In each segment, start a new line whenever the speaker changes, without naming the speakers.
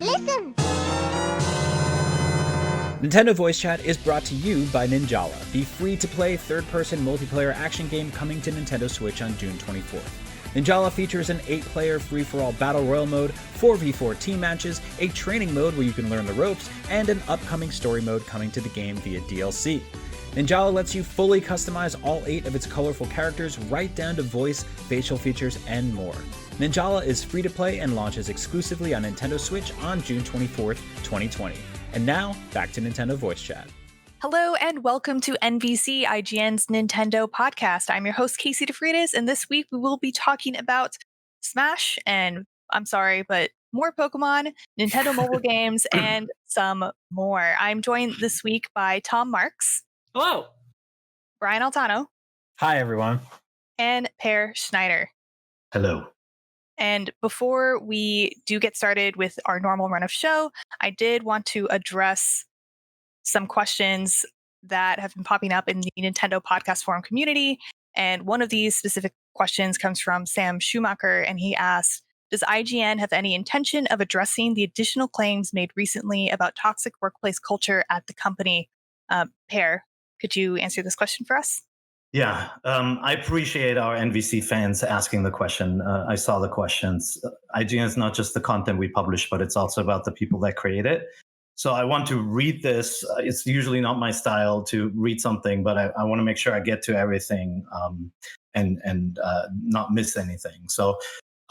Listen!
Nintendo Voice Chat is brought to you by Ninjala, the free-to-play third-person multiplayer action game coming to Nintendo Switch on June 24th. Ninjala features an 8-player free-for-all battle royale mode, 4v4 team matches, a training mode where you can learn the ropes, and an upcoming story mode coming to the game via DLC. Ninjala lets you fully customize all 8 of its colorful characters right down to voice, facial features, and more. Ninjala is free to play and launches exclusively on Nintendo Switch on June 24th, 2020. And now, back to Nintendo Voice Chat.
Hello and welcome to NVC, IGN's Nintendo podcast. I'm your host, Casey DeFreitas, and this week we will be talking about Smash and, I'm sorry, but more Pokemon, Nintendo mobile games, and some more. I'm joined this week by Tom Marks.
Hello.
Brian Altano.
Hi, everyone.
And Peer Schneider.
Hello.
And before we do get started with our normal run of show, I did want to address some questions that have been popping up in the Nintendo podcast forum community. And one of these specific questions comes from Sam Schumacher, and he asked, does IGN have any intention of addressing the additional claims made recently about toxic workplace culture at the company? Peer, could you answer this question for us?
Yeah, I appreciate our NVC fans asking the question. I saw the questions. IGN is not just the content we publish, but it's also about the people that create it. So I want to read this. It's usually not my style to read something, but I want to make sure I get to everything and not miss anything. So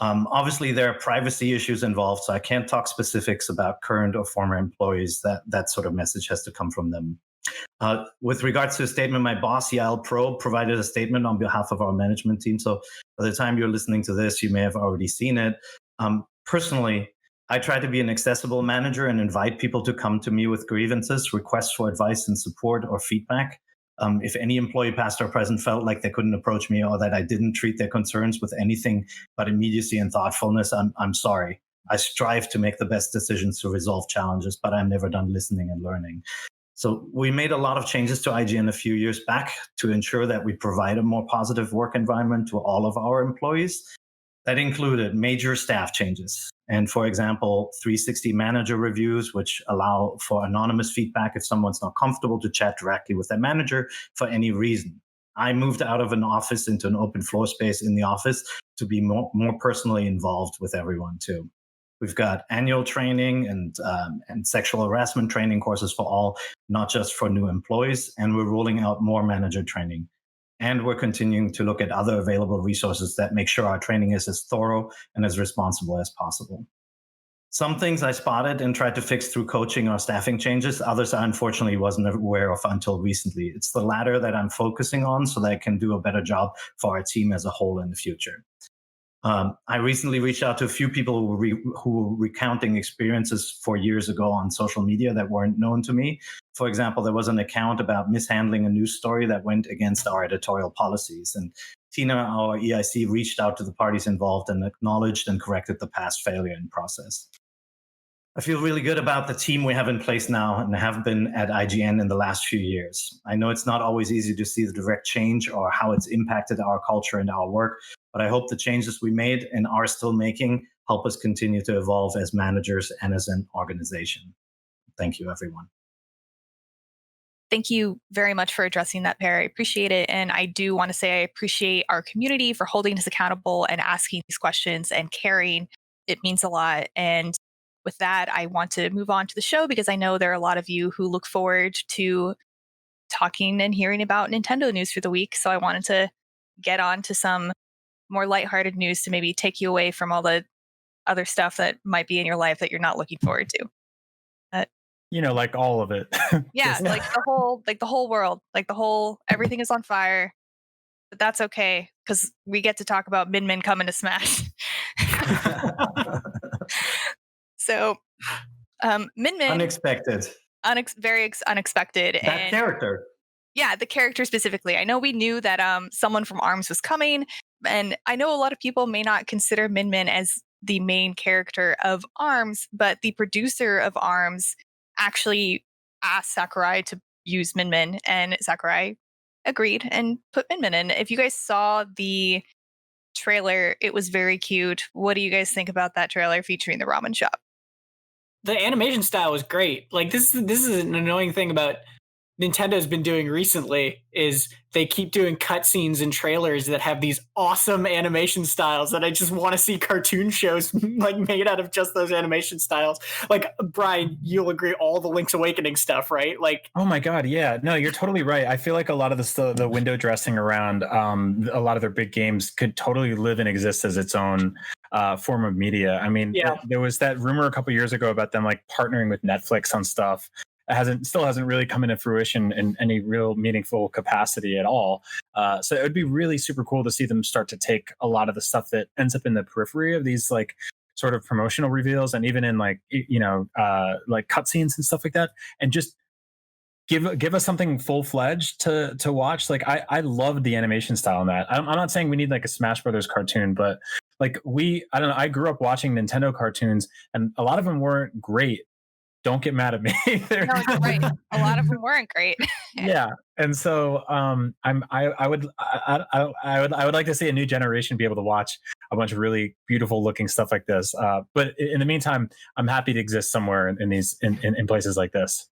obviously there are privacy issues involved, so I can't talk specifics about current or former employees. That sort of message has to come from them. With regards to the statement, my boss, Yael Pro, provided a statement on behalf of our management team. So by the time you're listening to this, you may have already seen it. Personally, I try to be an accessible manager and invite people to come to me with grievances, requests for advice and support or feedback. If any employee, past or present, felt like they couldn't approach me or that I didn't treat their concerns with anything but immediacy and thoughtfulness, I'm sorry. I strive to make the best decisions to resolve challenges, but I'm never done listening and learning. So we made a lot of changes to IGN a few years back to ensure that we provide a more positive work environment to all of our employees. That included major staff changes. And for example, 360 manager reviews, which allow for anonymous feedback if someone's not comfortable to chat directly with their manager for any reason. I moved out of an office into an open floor space in the office to be more personally involved with everyone too. We've got annual training and sexual harassment training courses for all, not just for new employees. And we're rolling out more manager training. And we're continuing to look at other available resources that make sure our training is as thorough and as responsible as possible. Some things I spotted and tried to fix through coaching or staffing changes. Others I unfortunately wasn't aware of until recently. It's the latter that I'm focusing on so that I can do a better job for our team as a whole in the future. I recently reached out to a few people who were recounting experiences 4 years ago on social media that weren't known to me. For example, there was an account about mishandling a news story that went against our editorial policies. And Tina, our EIC, reached out to the parties involved and acknowledged and corrected the past failure in process. I feel really good about the team we have in place now and have been at IGN in the last few years. I know it's not always easy to see the direct change or how it's impacted our culture and our work, but I hope the changes we made and are still making help us continue to evolve as managers and as an organization. Thank you, everyone.
Thank you very much for addressing that, Peer. I appreciate it. And I do want to say I appreciate our community for holding us accountable and asking these questions and caring. It means a lot. And with that, I want to move on to the show because I know there are a lot of you who look forward to talking and hearing about Nintendo news for the week. So I wanted to get on to some more lighthearted news to maybe take you away from all the other stuff that might be in your life that you're not looking forward to.
Like all of it.
Yeah, like the whole world, everything is on fire. But that's okay because we get to talk about Min Min coming to Smash. So, Min Min.
Unexpected.
Very unexpected.
That character.
Yeah, the character specifically. I know we knew that someone from ARMS was coming, and I know a lot of people may not consider Min Min as the main character of ARMS, but the producer of ARMS actually asked Sakurai to use Min Min, and Sakurai agreed and put Min Min in. If you guys saw the trailer, it was very cute. What do you guys think about that trailer featuring the ramen shop?
the animation style was great. Like this is an annoying thing about Nintendo's been doing recently is they keep doing cutscenes and trailers that have these awesome animation styles that I just want to see cartoon shows like made out of just those animation styles. Like Brian, you'll agree all the Link's Awakening stuff, right? Like,
oh my god, yeah, no, you're totally right. I feel like a lot of the window dressing around a lot of their big games could totally live and exist as its own form of media. I mean, there was that rumor a couple years ago about them like partnering with Netflix on stuff. Still hasn't really come into fruition in any real meaningful capacity at all. So it would be really super cool to see them start to take a lot of the stuff that ends up in the periphery of these like sort of promotional reveals and even in like like cutscenes and stuff like that, and just give us something full fledged to watch. Like I loved the animation style in that. I'm not saying we need like a Smash Brothers cartoon, but like I don't know. I grew up watching Nintendo cartoons, and a lot of them weren't great. Don't get mad at me.
No, you're right. A lot of them weren't great.
Yeah, and so I would like to see a new generation be able to watch a bunch of really beautiful looking stuff like this. But in the meantime, I'm happy to exist somewhere in these in places like this.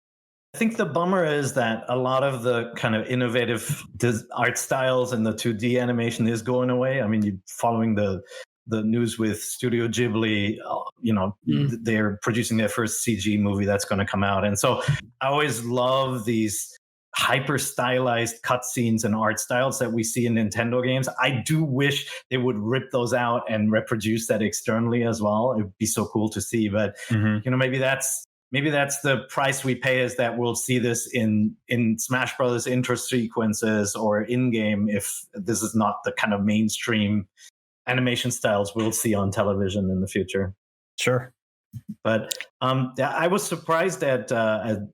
I think the bummer is that a lot of the kind of innovative art styles and the 2D animation is going away. I mean, you following the news with Studio Ghibli, they're producing their first CG movie that's going to come out. And so I always love these hyper stylized cutscenes and art styles that we see in Nintendo games. I do wish they would rip those out and reproduce that externally as well. It would be so cool to see. But, maybe that's the price we pay, is that we'll see this in Smash Brothers intro sequences or in-game if this is not the kind of mainstream animation styles we'll see on television in the future.
Sure.
But I was surprised at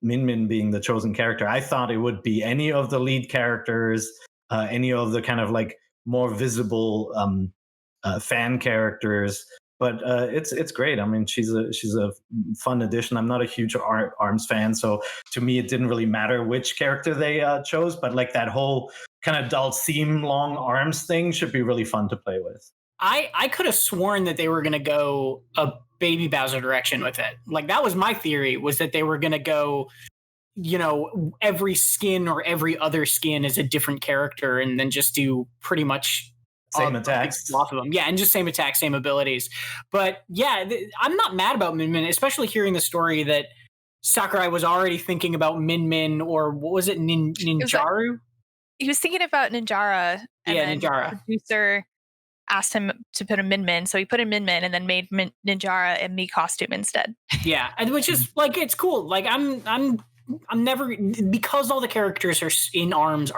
Min Min being the chosen character. I thought it would be any of the lead characters, any of the kind of like more visible fan characters. But it's great. I mean, she's a fun addition. I'm not a huge ARMS fan, so to me it didn't really matter which character they chose. But like that whole kind of Dulcim long arms thing should be really fun to play with.
I could have sworn that they were going to go a Baby Bowser direction with it. Like that was my theory, was that they were going to go, every skin or every other skin is a different character, and then just do pretty much
same attacks.
Lots of them. Yeah, and just same attack, same abilities. But yeah, I'm not mad about Min Min, especially hearing the story that Sakurai was already thinking about Min Min, or what was it, Ninjaru?
He was thinking about Ninjara. And then
Ninjara.
The producer asked him to put a Min Min, so he put a Min Min and then made Ninjara a Mii costume instead.
Yeah, which is like, it's cool. Like I'm never, because all the characters in ARMS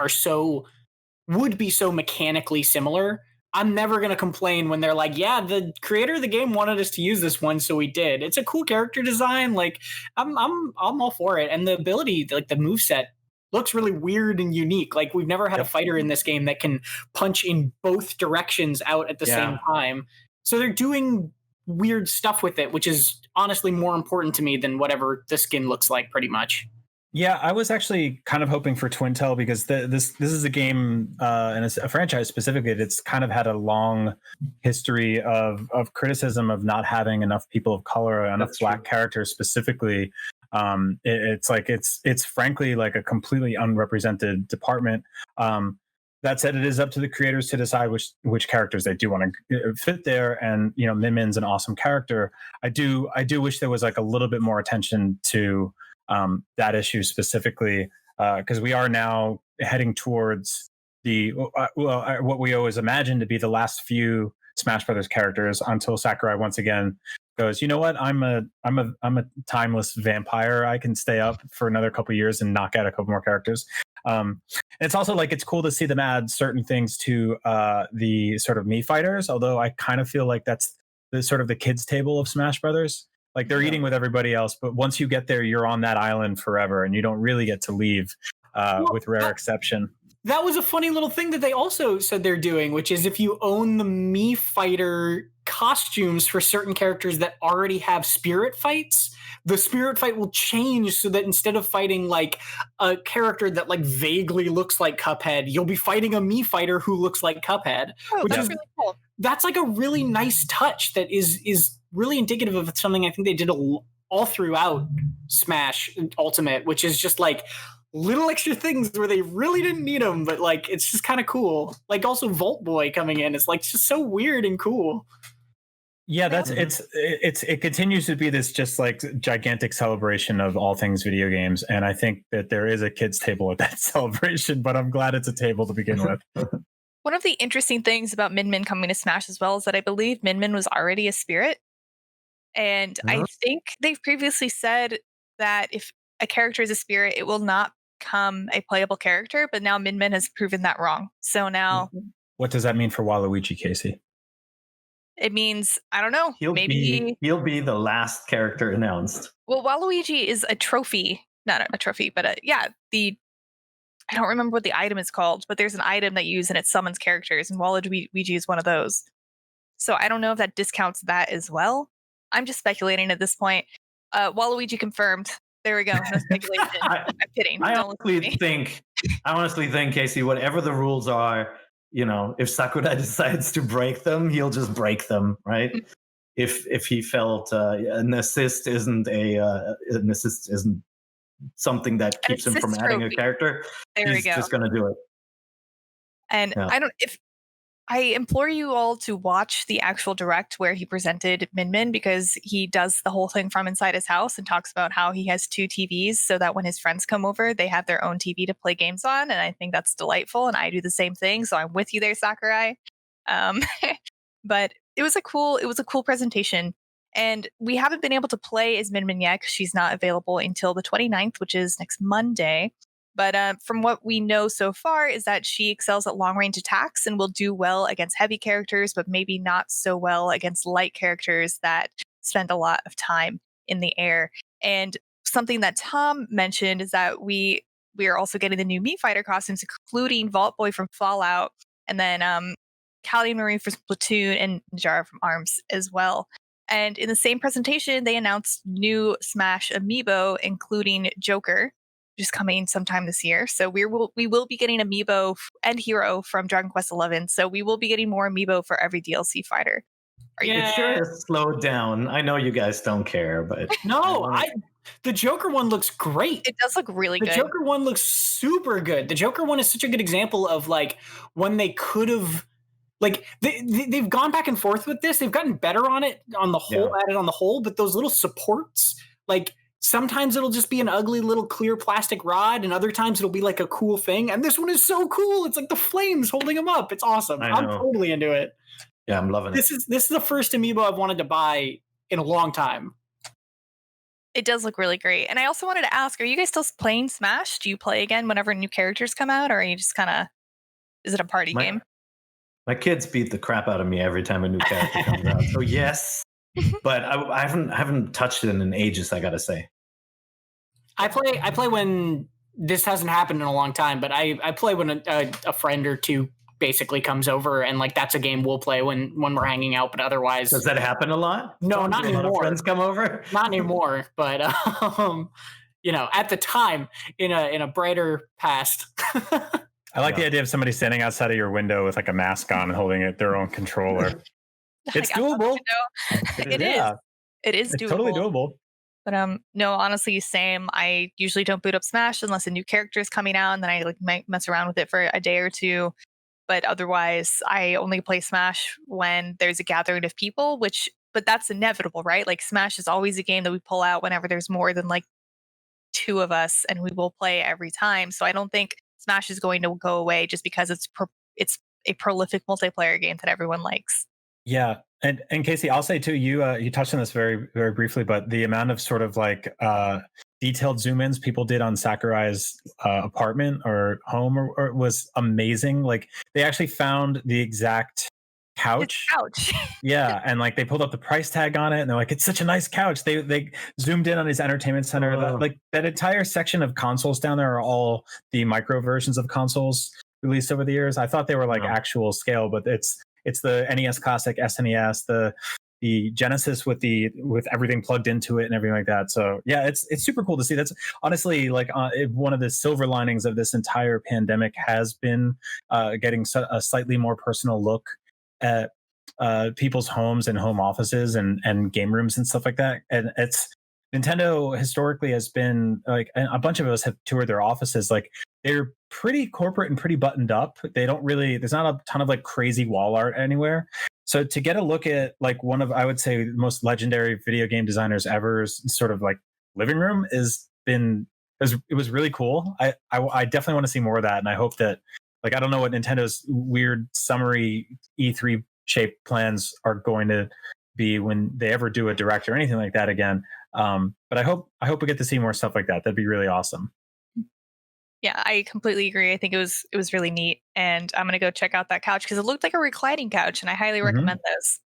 would be so mechanically similar. I'm never going to complain when they're like, yeah, the creator of the game wanted us to use this one, so we did. It's a cool character design. Like I'm all for it. And the ability, like the moveset, looks really weird and unique. Like we've never had a fighter in this game that can punch in both directions out at the same time. So they're doing weird stuff with it, which is honestly more important to me than whatever the skin looks like, pretty much.
Yeah, I was actually kind of hoping for Twintel, because this is a game and a franchise specifically that's kind of had a long history of criticism of not having enough people of color, enough Black characters specifically. It's frankly like a completely unrepresented department. That said, it is up to the creators to decide which characters they do want to fit there. And Min Min's an awesome character. I do wish there was like a little bit more attention to that issue specifically, because we are now heading towards what we always imagined to be the last few Smash Brothers characters, until Sakurai once again goes, you know what, I'm a timeless vampire. I can stay up for another couple of years and knock out a couple more characters. It's also like, it's cool to see them add certain things to the sort of Mii fighters, although I kind of feel like that's the sort of the kids table of Smash Brothers. Like they're eating with everybody else, but once you get there, you're on that island forever, and you don't really get to leave, with rare exception.
That was a funny little thing that they also said they're doing, which is if you own the Mii fighter costumes for certain characters that already have spirit fights, the spirit fight will change so that instead of fighting like a character that like vaguely looks like Cuphead, you'll be fighting a Mii fighter who looks like Cuphead.
Which is really cool.
That's like a really nice touch that is really indicative of something I think they did all throughout Smash Ultimate, which is just like little extra things where they really didn't need them, but like it's just kind of cool. Like also Volt Boy coming in is like just so weird and cool.
Yeah, it continues to be this just like gigantic celebration of all things video games, and I think that there is a kids table at that celebration, but I'm glad it's a table to begin with.
One of the interesting things about Min Min coming to Smash as well is that I believe Min Min was already a spirit, and I think they've previously said that if a character is a spirit, it will not become a playable character, but now Min Min has proven that wrong. So now,
what does that mean for Waluigi, Casey?
It means, I don't know,
he'll be the last character announced.
Well, Waluigi is a trophy, not a trophy, but I don't remember what the item is called, but there's an item that you use and it summons characters, and Waluigi is one of those. So I don't know if that discounts that as well. I'm just speculating at this point. Waluigi confirmed. There we go. No speculation. I'm kidding.
I honestly think, Casey, whatever the rules are, if Sakurai decides to break them, he'll just break them, right? If he felt an assist isn't something that keeps him from adding a character, he's just going to do it.
And I implore you all to watch the actual direct where he presented Min Min, because he does the whole thing from inside his house and talks about how he has 2 TVs so that when his friends come over, they have their own TV to play games on. And I think that's delightful. And I do the same thing. So I'm with you there, Sakurai. But it was a cool presentation. And we haven't been able to play as Min Min yet because she's not available until the 29th, which is next Monday. But from what we know so far is that she excels at long-range attacks and will do well against heavy characters, but maybe not so well against light characters that spend a lot of time in the air. And something that Tom mentioned is that we are also getting the new Mii Fighter costumes, including Vault Boy from Fallout, and then Callie Marie from Splatoon, and Ninjala from ARMS as well. And in the same presentation, they announced new Smash amiibo, including Joker, which is coming sometime this year. So we will be getting amiibo and hero from Dragon Quest XI. So we will be getting more amiibo for every DLC fighter.
It sure has slowed down. I know you guys don't care, but
the Joker one looks great.
It does look really good.
The Joker one looks super good. The Joker one is such a good example of like when they could have, like they've gone back and forth with this. They've gotten better on it on the whole, at it on the whole. But those little supports, like sometimes it'll just be an ugly little clear plastic rod, and other times it'll be like a cool thing. And this one is so cool. It's like the flames holding them up. It's awesome. I'm totally into it.
Yeah, I'm loving it.
This is the first amiibo I've wanted to buy in a long time.
It does look really great. And I also wanted to ask, are you guys still playing Smash? Do you play again whenever new characters come out, or are you just kind of, is it a party game?
My kids beat the crap out of me every time a new character comes out. So yes, but I haven't touched it in ages, I gotta say.
I play when this hasn't happened in a long time, but I play when a friend or two basically comes over, and like that's a game we'll play when we're hanging out. But otherwise,
does that happen a lot?
No, not anymore. A lot of
friends come over?
Not anymore. But at the time, in a brighter past.
I like the idea of somebody standing outside of your window with like a mask on and holding their own controller. It's doable.
It is. It is doable.
It's totally doable.
But no, honestly, same. I usually don't boot up Smash unless a new character is coming out, and then I like might mess around with it for a day or two. But otherwise, I only play Smash when there's a gathering of people, but that's inevitable, right? Like Smash is always a game that we pull out whenever there's more than like 2 of us, and we will play every time. So I don't think Smash is going to go away just because it's a prolific multiplayer game that everyone likes.
Yeah. And Casey, I'll say too, you touched on this very, very briefly, but the amount of sort of like detailed zoom ins people did on Sakurai's apartment or home or was amazing. Like they actually found the exact couch. Yeah. And like they pulled up the price tag on it and they're like, it's such a nice couch. They zoomed in on his entertainment center. That entire section of consoles down there are all the micro versions of consoles released over the years. I thought they were like actual scale, but it's the NES Classic, SNES, the Genesis with everything plugged into it and everything like that. So yeah, it's super cool to see. That's honestly like one of the silver linings of this entire pandemic has been getting a slightly more personal look at people's homes and home offices and game rooms and stuff like that. And Nintendo historically has been like, and a bunch of us have toured their offices. Like they're pretty corporate and pretty buttoned up. They don't really, there's not a ton of like crazy wall art anywhere. So to get a look at like one of, I would say, the most legendary video game designers ever's sort of like living room it was really cool. I definitely want to see more of that, and I hope that, like, I don't know what Nintendo's weird summary E3 shaped plans are going to be when they ever do a direct or anything like that again. But I hope we get to see more stuff like that. That'd be really awesome.
Yeah, I completely agree. I think it was really neat, and I'm gonna go check out that couch because it looked like a reclining couch, and I highly recommend those.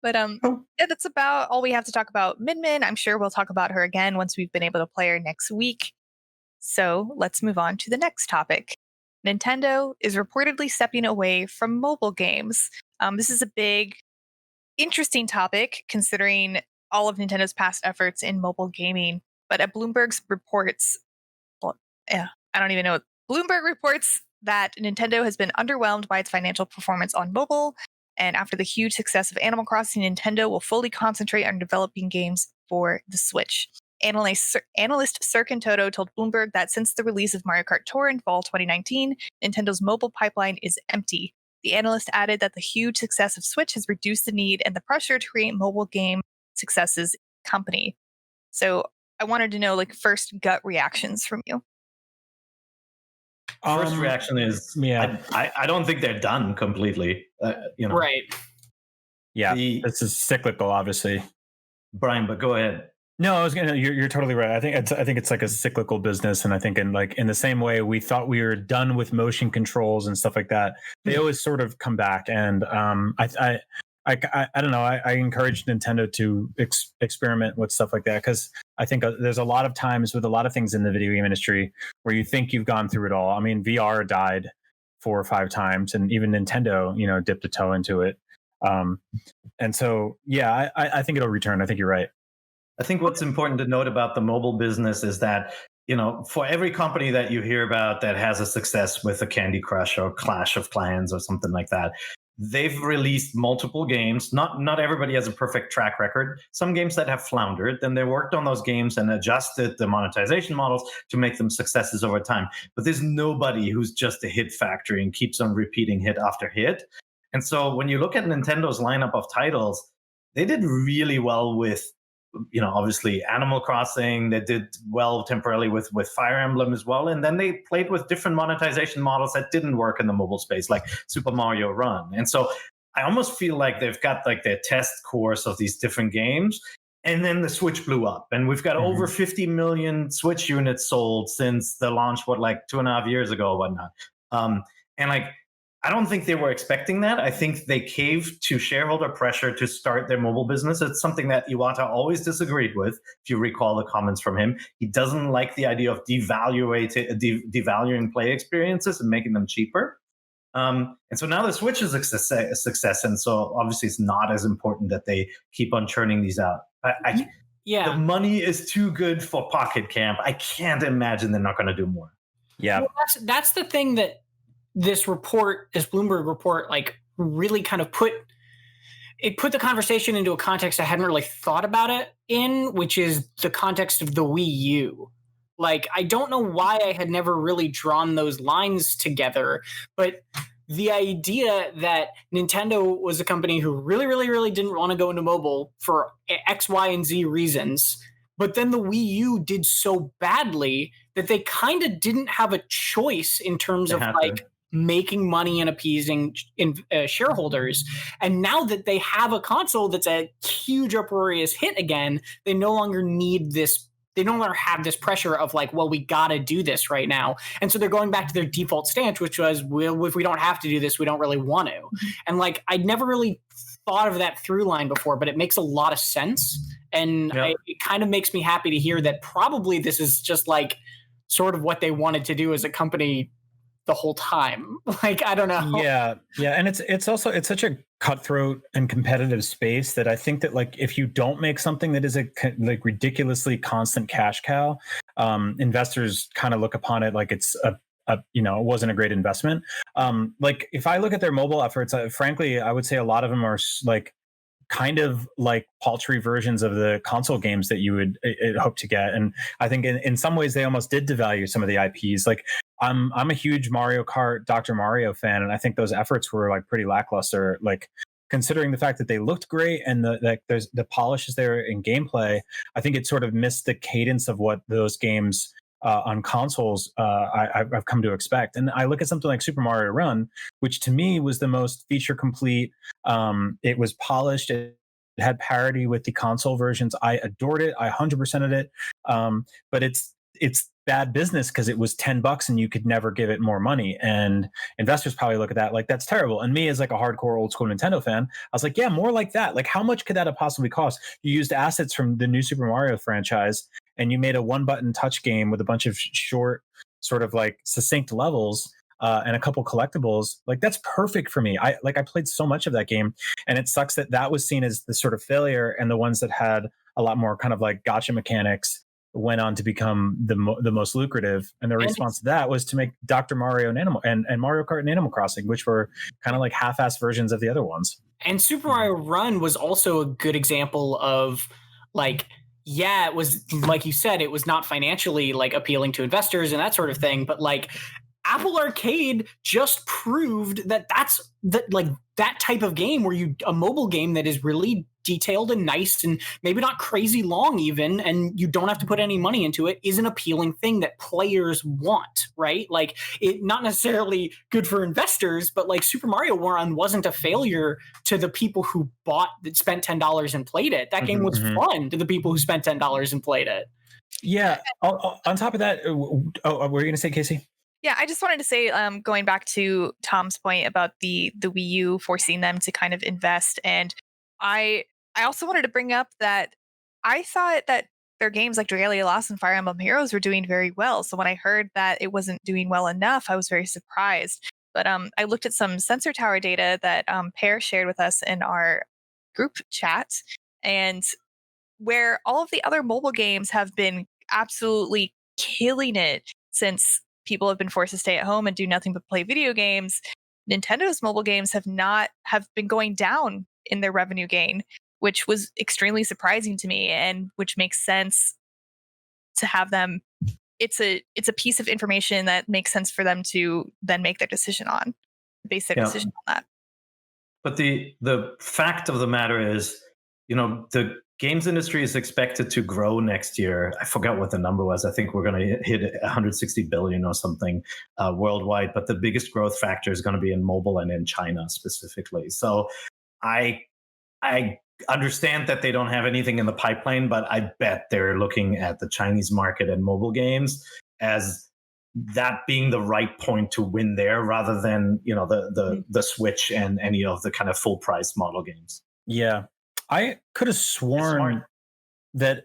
But yeah, that's about all we have to talk about Min Min. I'm sure we'll talk about her again once we've been able to play her next week. So let's move on to the next topic. Nintendo is reportedly stepping away from mobile games. This is a big, interesting topic considering all of Nintendo's past efforts in mobile gaming. But at Bloomberg's reports, I don't even know. Bloomberg reports that Nintendo has been underwhelmed by its financial performance on mobile. And after the huge success of Animal Crossing, Nintendo will fully concentrate on developing games for the Switch. Analyst Sirkin Toto told Bloomberg that since the release of Mario Kart Tour in fall 2019, Nintendo's mobile pipeline is empty. The analyst added that the huge success of Switch has reduced the need and the pressure to create mobile game successes in the company. So I wanted to know, like, first gut reactions from you.
First reaction is, I don't think they're done completely.
Right.
Yeah, this is cyclical, obviously.
Brian, but go ahead.
No, I was gonna. You're totally right. I think it's like a cyclical business, and I think in the same way we thought we were done with motion controls and stuff like that, they always sort of come back. And I don't know. I encourage Nintendo to experiment with stuff like that, because I think there's a lot of times with a lot of things in the video game industry where you think you've gone through it all. I mean, VR died 4 or 5 times, and even Nintendo, dipped a toe into it. And so, yeah, I think it'll return. I think you're right.
I think what's important to note about the mobile business is that, for every company that you hear about that has a success with a Candy Crush or Clash of Clans or something like that, they've released multiple games. Not everybody has a perfect track record. Some games that have floundered, then they worked on those games and adjusted the monetization models to make them successes over time. But there's nobody who's just a hit factory and keeps on repeating hit after hit. And so when you look at Nintendo's lineup of titles, they did really well with, obviously Animal Crossing. They did well temporarily with Fire Emblem as well. And then they played with different monetization models that didn't work in the mobile space, like Super Mario Run. And so I almost feel like they've got like their test course of these different games. And then the Switch blew up. And we've got over 50 million Switch units sold since the launch, 2.5 years ago or whatnot. I don't think they were expecting that. I think they caved to shareholder pressure to start their mobile business. It's something that Iwata always disagreed with, if you recall the comments from him. He doesn't like the idea of devaluing play experiences and making them cheaper. And so now the Switch is a success. And so obviously it's not as important that they keep on churning these out. The money is too good for Pocket Camp. I can't imagine they're not going to do more.
Yeah.
Well, that's the thing that this Bloomberg report, like, really kind of put the conversation into a context I hadn't really thought about it in, which is the context of the Wii U. Like, I don't know why I had never really drawn those lines together, but the idea that Nintendo was a company who really, really, really didn't want to go into mobile for X, Y, and Z reasons, but then the Wii U did so badly that they kind of didn't have a choice in terms of making money and appeasing shareholders. And now that they have a console that's a huge uproarious hit again, they no longer need this. They no longer have this pressure of like, well, we got to do this right now. And so they're going back to their default stance, which was, well, if we don't have to do this, we don't really want to. And like, I'd never really thought of that through line before, but it makes a lot of sense. And it kind of makes me happy to hear that probably this is just like sort of what they wanted to do as a company the whole time. Like, I don't know.
Yeah. And it's also, it's such a cutthroat and competitive space that I think that, like, if you don't make something that is a like ridiculously constant cash cow, investors kind of look upon it like it's it wasn't a great investment. Like, if I look at their mobile efforts, frankly, I would say a lot of them are like kind of like paltry versions of the console games that you would hope to get. And I think in some ways they almost did devalue some of the IPs. Like I'm a huge Mario Kart, Dr. Mario fan, and I think those efforts were like pretty lackluster. Like considering the fact that they looked great and there's the polish is there in gameplay, I think it sort of missed the cadence of what those games on consoles I've come to expect. And I look at something like Super Mario Run, which to me was the most feature complete. It was polished. It had parity with the console versions. I adored it. I 100%ed it. But it's bad business because it was $10 and you could never give it more money. And investors probably look at that like that's terrible. And me as like a hardcore old school Nintendo fan, I was like, yeah, more like that. Like how much could that have possibly cost? You used assets from the new Super Mario franchise and you made a one button touch game with a bunch of short sort of like succinct levels and a couple collectibles. Like that's perfect for me. I played so much of that game, and it sucks that was seen as the sort of failure, and the ones that had a lot more kind of like gotcha mechanics went on to become the most lucrative. And the response to that was to make Dr. Mario and Mario Kart and Animal Crossing, which were kind of like half-assed versions of the other ones.
And Super Mario Run was also a good example of like, yeah, it was like you said, it was not financially like appealing to investors and that sort of thing, but like Apple Arcade just proved that that type of game where a mobile game that is really detailed and nice and maybe not crazy long even, and you don't have to put any money into it, is an appealing thing that players want, right? Like it not necessarily good for investors, but like Super Mario Run wasn't a failure to the people who spent $10 and played it. That game was fun to the people who spent $10 and played it.
Yeah. On top of that, what were you going to say, Casey?
Yeah, I just wanted to say, going back to Tom's point about the Wii U forcing them to kind of invest, and I also wanted to bring up that I thought that their games like Dragalia Lost and Fire Emblem Heroes were doing very well. So when I heard that it wasn't doing well enough, I was very surprised. But I looked at some Sensor Tower data that Peer shared with us in our group chat, and where all of the other mobile games have been absolutely killing it since people have been forced to stay at home and do nothing but play video games, Nintendo's mobile games have been going down in their revenue gain, which was extremely surprising to me, and which makes sense to have them. It's a piece of information that makes sense for them to then make their decision on, base their decision on that.
But the fact of the matter is, the games industry is expected to grow next year. I forgot what the number was. I think we're going to hit 160 billion or something worldwide. But the biggest growth factor is going to be in mobile and in China specifically. So I understand that they don't have anything in the pipeline, but I bet they're looking at the Chinese market and mobile games as that being the right point to win there, rather than the Switch and any of the kind of full price model games.
Yeah. I could have sworn that,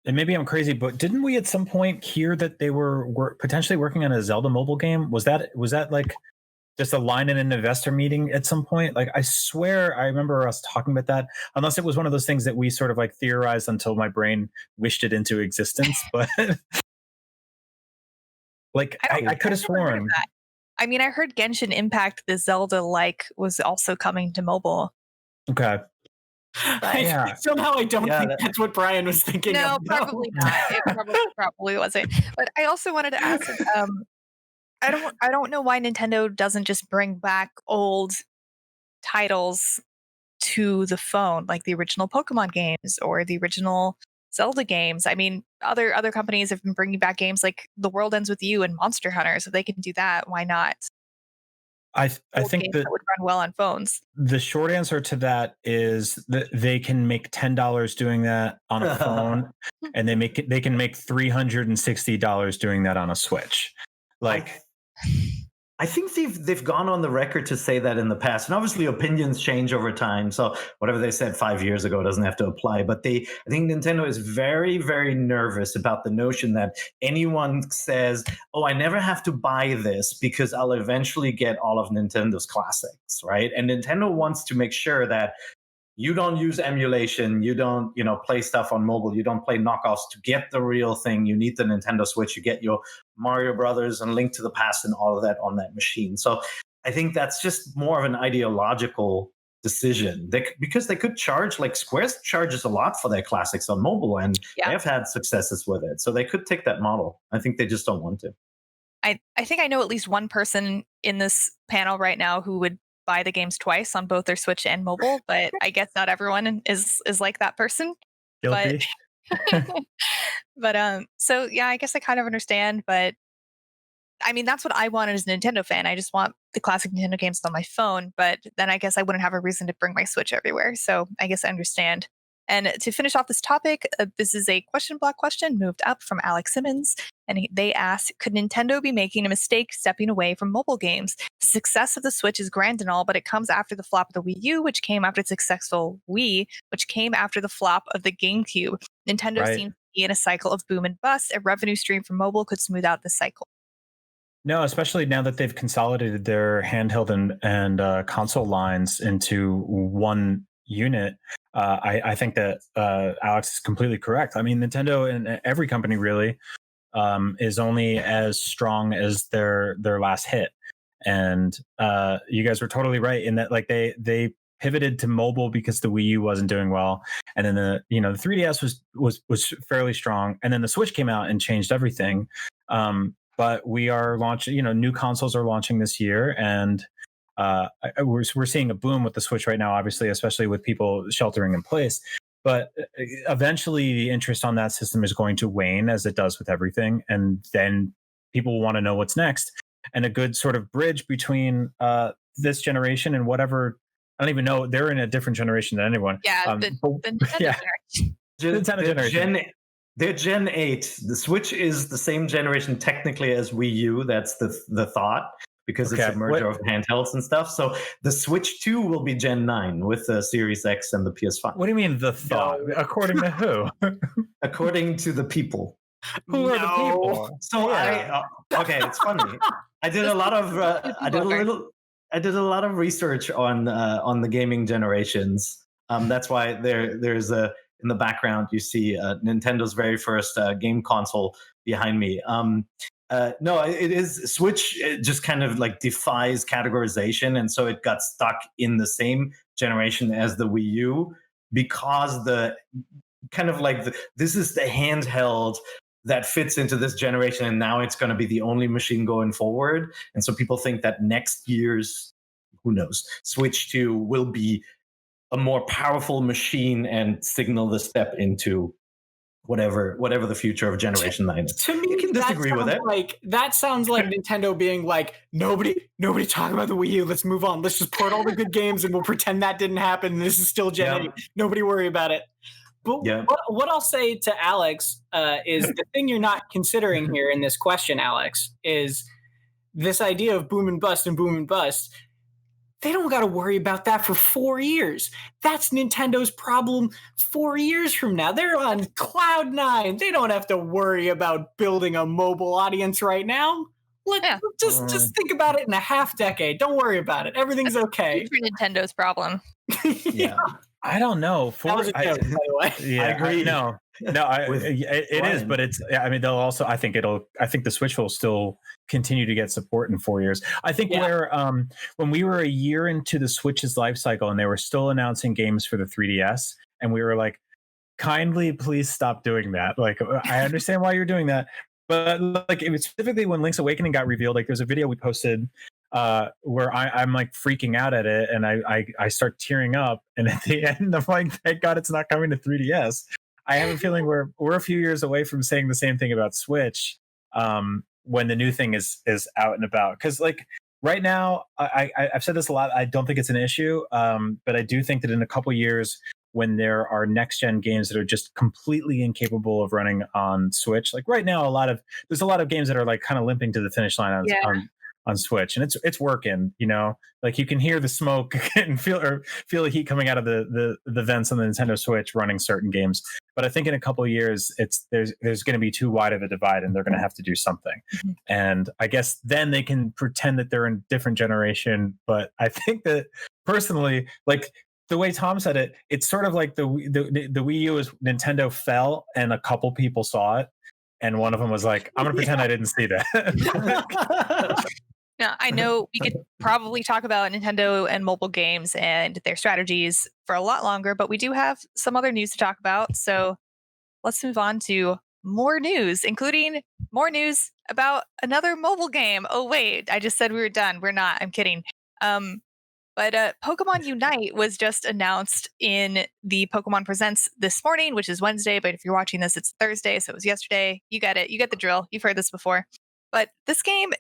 and maybe I'm crazy, but didn't we at some point hear that they were potentially working on a Zelda mobile game? Was that like just a line in an investor meeting at some point? Like I swear I remember us talking about that, unless it was one of those things that we sort of like theorized until my brain wished it into existence. But like I could have sworn.
I mean, I heard Genshin Impact, the Zelda-like, was also coming to mobile.
Okay.
Somehow I don't think that's what Brian was thinking.
No, probably not. It probably wasn't. But I also wanted to ask, I don't know why Nintendo doesn't just bring back old titles to the phone, like the original Pokemon games or the original Zelda games. I mean, other companies have been bringing back games like The World Ends With You and Monster Hunter, so they can do that. Why not?
I think that
would run well on phones.
The short answer to that is that they can make $10 doing that on a phone, and they can make $360 doing that on a Switch. Like,
I think they've gone on the record to say that in the past, and obviously opinions change over time. So whatever they said 5 years ago doesn't have to apply. But I think Nintendo is very, very nervous about the notion that anyone says, "Oh, I never have to buy this because I'll eventually get all of Nintendo's classics," right? And Nintendo wants to make sure that you don't use emulation, you don't, play stuff on mobile, you don't play knockoffs to get the real thing. You need the Nintendo Switch, you get your Mario Brothers and Link to the Past and all of that on that machine. So I think that's just more of an ideological decision. Because they could charge, like Square charges a lot for their classics on mobile, and they have had successes with it. So they could take that model. I think they just don't want to.
I think I know at least one person in this panel right now who would buy the games twice on both their Switch and mobile, but I guess not everyone is like that person.
Guilty.
But so yeah, I guess I kind of understand, but I mean, that's what I wanted as a Nintendo fan. I just want the classic Nintendo games on my phone, but then I guess I wouldn't have a reason to bring my Switch everywhere. So I guess I understand. And to finish off this topic, this is a question block question moved up from Alex Simmons. And they ask, could Nintendo be making a mistake stepping away from mobile games? The success of the Switch is grand and all, but it comes after the flop of the Wii U, which came after the successful Wii, which came after the flop of the GameCube. Nintendo seems to be in a cycle of boom and bust. A revenue stream from mobile could smooth out the cycle.
No, especially now that they've consolidated their handheld and console lines into one unit. I think that Alex is completely correct. I mean, Nintendo and every company really is only as strong as their last hit. And you guys were totally right in that, like they pivoted to mobile because the Wii U wasn't doing well, and then the 3DS was fairly strong, and then the Switch came out and changed everything. But we are launching, new consoles are launching this year, and we're seeing a boom with the Switch right now, obviously, especially with people sheltering in place. But eventually the interest on that system is going to wane, as it does with everything. And then people want to know what's next. And a good sort of bridge between this generation and whatever, I don't even know, they're in a different generation than anyone.
Yeah, the
Nintendo generation. They're Gen 8. The Switch is the same generation technically as Wii U. That's the thought, because it's a merger of handhelds and stuff. So the Switch 2 will be Gen 9 with the Series X and the PS5.
What do you mean the thought? According to who?
According to the people.
Who are the people?
So okay, it's funny. I did a lot of I did a lot of research on the gaming generations. That's why there's a, in the background, you see Nintendo's very first game console behind me. No, it is Switch. It just kind of like defies categorization, and so it got stuck in the same generation as the Wii U, because the kind of like this is the handheld that fits into this generation, and now it's going to be the only machine going forward. And so people think that next year's, who knows, Switch 2 will be a more powerful machine and signal the step into whatever the future of Generation 9 is.
To me,
you can disagree with it.
That sounds like Nintendo being like, nobody talk about the Wii U. Let's move on. Let's just port all the good games and we'll pretend that didn't happen. This is still Gen 8. Nobody worry about it. But what I'll say to Alex is the thing you're not considering here in this question, Alex, is this idea of boom and bust and boom and bust. They don't got to worry about that for 4 years. That's Nintendo's problem 4 years from now. They're on cloud 9. They don't have to worry about building a mobile audience right now. Just think about it in a half decade. Don't worry about it. Everything's okay.
For Nintendo's problem.
Yeah. I don't know.
That was a joke, by the way.
Yeah, I agree. It is, but it's. I mean, they'll also. I think the Switch will still continue to get support in 4 years. I think where when we were a year into the Switch's life cycle and they were still announcing games for the 3DS, and we were like, kindly, please stop doing that. Like, I understand why you're doing that, but like, it was specifically when Link's Awakening got revealed. Like, there's a video we posted where I'm like freaking out at it, and I start tearing up, and at the end I'm like, thank God it's not coming to 3DS. I have a feeling we're a few years away from saying the same thing about Switch when the new thing is out and about. Because like right now, I've said this a lot. I don't think it's an issue, but I do think that in a couple years, when there are next gen games that are just completely incapable of running on Switch, like right now, there's a lot of games that are like kind of limping to the finish line on Switch, and it's working, like you can hear the smoke and feel the heat coming out of the vents on the Nintendo Switch running certain games. But I think in a couple of years, there's going to be too wide of a divide, and they're going to have to do something. Mm-hmm. And I guess then they can pretend that they're in a different generation. But I think that personally, like the way Tom said it, it's sort of like the Wii U is Nintendo fell, and a couple people saw it. And one of them was like, I'm going to pretend I didn't see that.
Now, I know we could probably talk about Nintendo and mobile games and their strategies for a lot longer, but we do have some other news to talk about. So let's move on to more news, including more news about another mobile game. Oh, wait, I just said we were done. We're not. I'm kidding. But Pokemon Unite was just announced in the Pokemon Presents this morning, which is Wednesday. But if you're watching this, it's Thursday. So it was yesterday. You get it. You get the drill. You've heard this before. But this game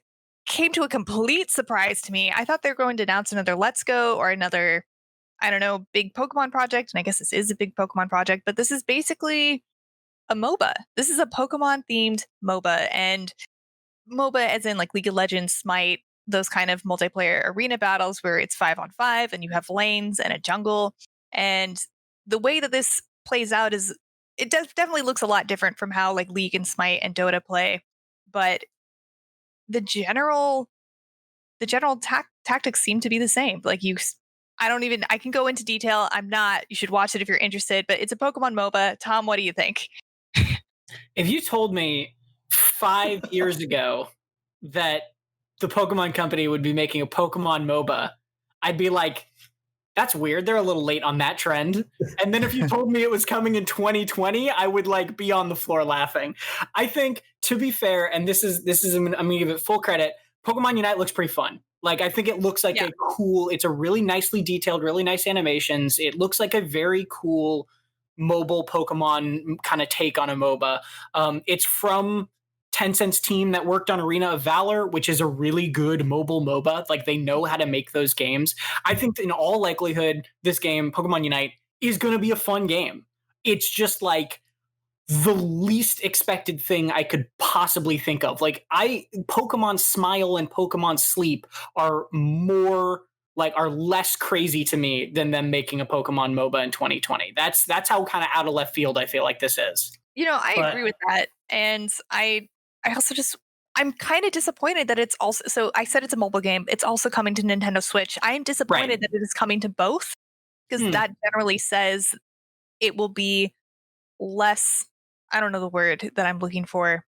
came to a complete surprise to me. I thought they were going to announce another Let's Go or another, I don't know, big Pokemon project. And I guess this is a big Pokemon project. But this is basically a MOBA. This is a Pokemon themed MOBA. And MOBA as in like League of Legends, Smite, those kind of multiplayer arena battles where it's 5-on-5 and you have lanes and a jungle. And the way that this plays out is it definitely looks a lot different from how like League and Smite and Dota play. But the general tactics seem to be the same. Like I can go into detail. I'm not, you should watch it if you're interested, but it's a Pokemon MOBA. Tom, what do you think?
If you told me 5 years ago that the Pokemon Company would be making a Pokemon MOBA, I'd be like, that's weird. They're a little late on that trend. And then if you told me it was coming in 2020, I would like be on the floor laughing. I think, to be fair, and this is I'm gonna give it full credit, Pokemon Unite looks pretty fun. Like, I think it looks like it's a really nicely detailed, really nice animations. It looks like a very cool mobile Pokemon kind of take on a MOBA. It's from Tencent's team that worked on Arena of Valor, which is a really good mobile MOBA. Like, they know how to make those games. I think in all likelihood, this game, Pokemon Unite, is going to be a fun game. It's just like the least expected thing I could possibly think of. Like, Pokemon Smile and Pokemon Sleep are less crazy to me than them making a Pokemon MOBA in 2020. That's how kind of out of left field I feel like this is.
I agree with that. And I also I'm kind of disappointed that it's also, so I said it's a mobile game. It's also coming to Nintendo Switch. I am disappointed that it is coming to both, because that generally says it will be less, I don't know the word that I'm looking for,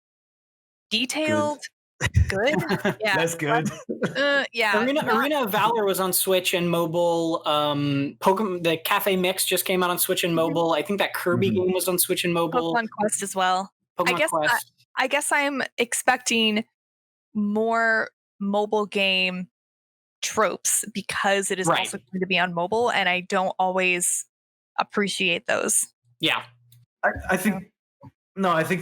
detailed. Good. Yeah.
That's good.
Yeah.
Arena of Valor was on Switch and mobile. The Cafe Mix just came out on Switch and mobile. I think that Kirby game was on Switch and mobile.
Pokemon Quest as well.
Pokemon Quest.
I guess I'm expecting more mobile game tropes because it is also going to be on mobile, and I don't always appreciate those.
Yeah.
I think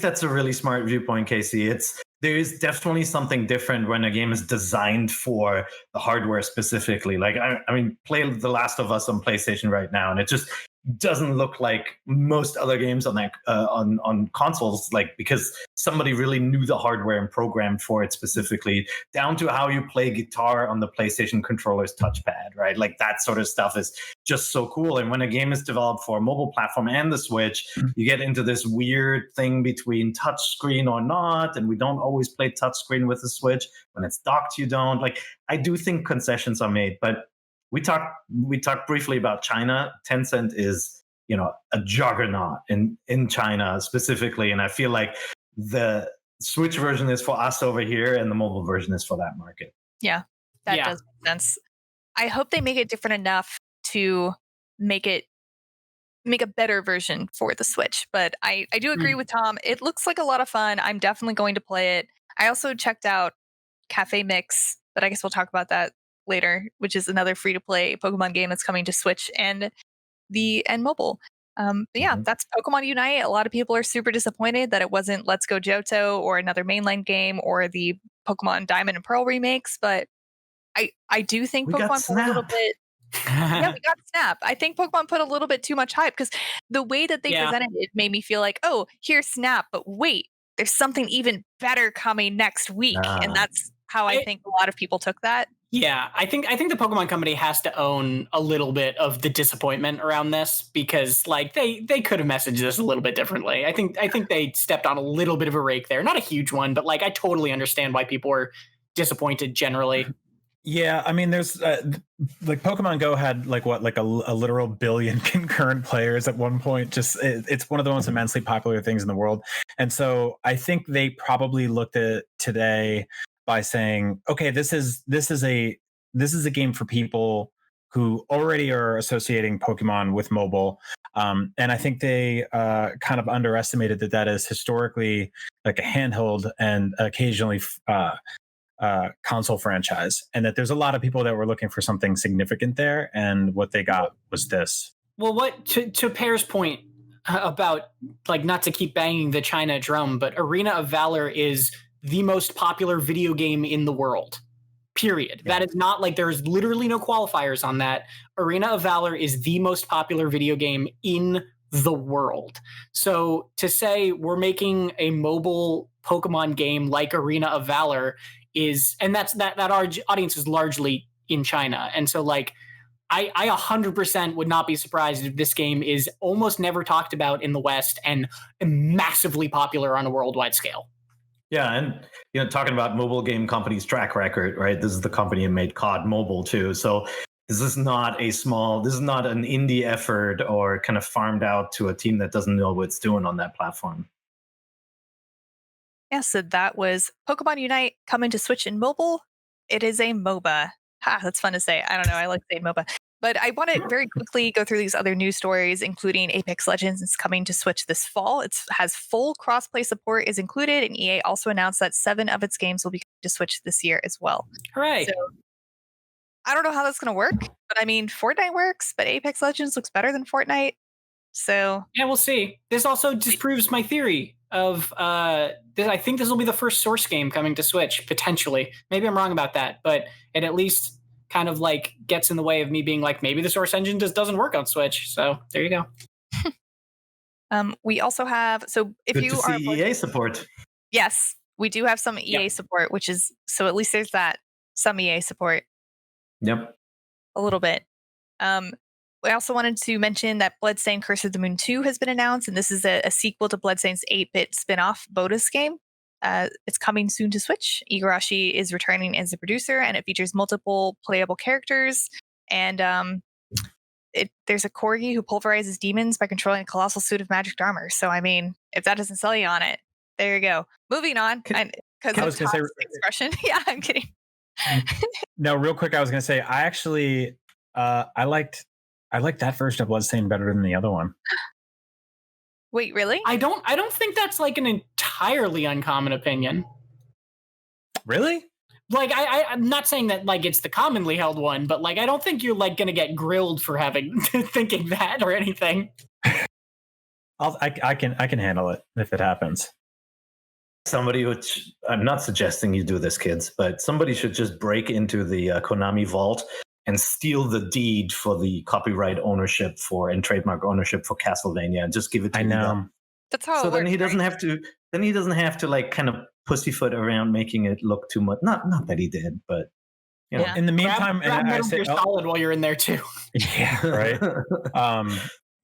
that's a really smart viewpoint, Casey. There is definitely something different when a game is designed for the hardware specifically. Like, I mean, play The Last of Us on PlayStation right now, and it just doesn't look like most other games on that on consoles, like, because somebody really knew the hardware and programmed for it specifically, down to how you play guitar on the PlayStation controller's touchpad, right? Like, that sort of stuff is just so cool. And when a game is developed for a mobile platform and the Switch, you get into this weird thing between touchscreen or not, and we don't always play touchscreen with the Switch. When it's docked, you don't. Like, I do think concessions are made, but we talked briefly about China. Tencent is, a juggernaut in China specifically, and I feel like the Switch version is for us over here, and the mobile version is for that market.
Yeah, that does make sense. I hope they make it different enough to make a better version for the Switch. But I do agree with Tom. It looks like a lot of fun. I'm definitely going to play it. I also checked out Cafe Mix, but I guess we'll talk about that later, which is another free-to-play Pokemon game that's coming to Switch and mobile. But yeah, that's Pokemon Unite. A lot of people are super disappointed that it wasn't Let's Go Johto or another mainline game or the Pokemon Diamond and Pearl remakes, but I do think Pokemon put a little bit. Yeah, we got Snap. I think Pokemon put a little bit too much hype, because the way that they presented it made me feel like, oh, here's Snap, but wait, there's something even better coming next week, and that's how I think a lot of people took that.
Yeah, I think the Pokemon Company has to own a little bit of the disappointment around this, because like they could have messaged this a little bit differently. I think they stepped on a little bit of a rake there. Not a huge one, but like I totally understand why people were disappointed generally.
Yeah, I mean, there's like Pokemon Go had like a literal billion concurrent players at one point. Just it's one of the most immensely popular things in the world, and so I think they probably looked at today by saying, okay, this is a game for people who already are associating Pokemon with mobile. And I think they kind of underestimated that is historically like a handheld and occasionally console franchise, and that there's a lot of people that were looking for something significant there, and what they got was this.
Well, what to Pear's point about, like, not to keep banging the China drum, but Arena of Valor is the most popular video game in the world. Period. Yeah. That is not like, there's literally no qualifiers on that. Arena of Valor is the most popular video game in the world. So to say we're making a mobile Pokemon game like Arena of Valor is, and that our audience is largely in China. And so, like, I 100% would not be surprised if this game is almost never talked about in the West and massively popular on a worldwide scale.
Yeah, and talking about mobile game companies' track record, right? This is the company that made COD Mobile too. So this is not an indie effort or kind of farmed out to a team that doesn't know what it's doing on that platform.
Yeah, so that was Pokemon Unite coming to Switch and mobile. It is a MOBA. Ha, that's fun to say. I don't know. I like saying MOBA. But I want to very quickly go through these other news stories, including Apex Legends is coming to Switch this fall. It has full crossplay support is included, and EA also announced that 7 of its games will be to Switch this year as well.
Hooray!
So, I don't know how that's going to work, but I mean, Fortnite works, but Apex Legends looks better than Fortnite. So
yeah, we'll see. This also disproves my theory of I think this will be the first Source game coming to Switch, potentially. Maybe I'm wrong about that, but it at least kind of like gets in the way of me being like, maybe the Source engine just doesn't work on Switch. So there you go.
We also have, so if
Good
you
to
are
see EA support.
Yes, we do have some EA support, which is, so at least there's that, some EA support.
Yep.
A little bit. We also wanted to mention that Bloodstained Curse of the Moon 2 has been announced, and this is a sequel to Bloodstained's 8-bit spin-off Bodus game. It's coming soon to Switch. Igarashi is returning as a producer, and it features multiple playable characters. And there's a corgi who pulverizes demons by controlling a colossal suit of magic armor. So, I mean, if that doesn't sell you on it, there you go. Moving on. Because
I was going to say
expression. Yeah, I'm kidding.
No, real quick, I was going to say, I actually, I liked that version of Bloodstained better than the other one.
Wait, really?
I don't think that's like an entirely uncommon opinion.
Really?
Like, I'm not saying that like it's the commonly held one, but like I don't think you're like gonna get grilled for having thinking that or anything.
I can handle it if it happens.
Somebody, which I'm not suggesting you do this, kids, but somebody should just break into the Konami vault and steal the deed for the copyright ownership and trademark ownership for Castlevania and just give it to him. I know.
That's how
so
it
then
works,
he doesn't have to. Then he doesn't have to like kind of pussyfoot around making it look too much. Not that he did, but you know.
In the meantime,
grab Metal Gear Solid while you're in there too.
Yeah, right.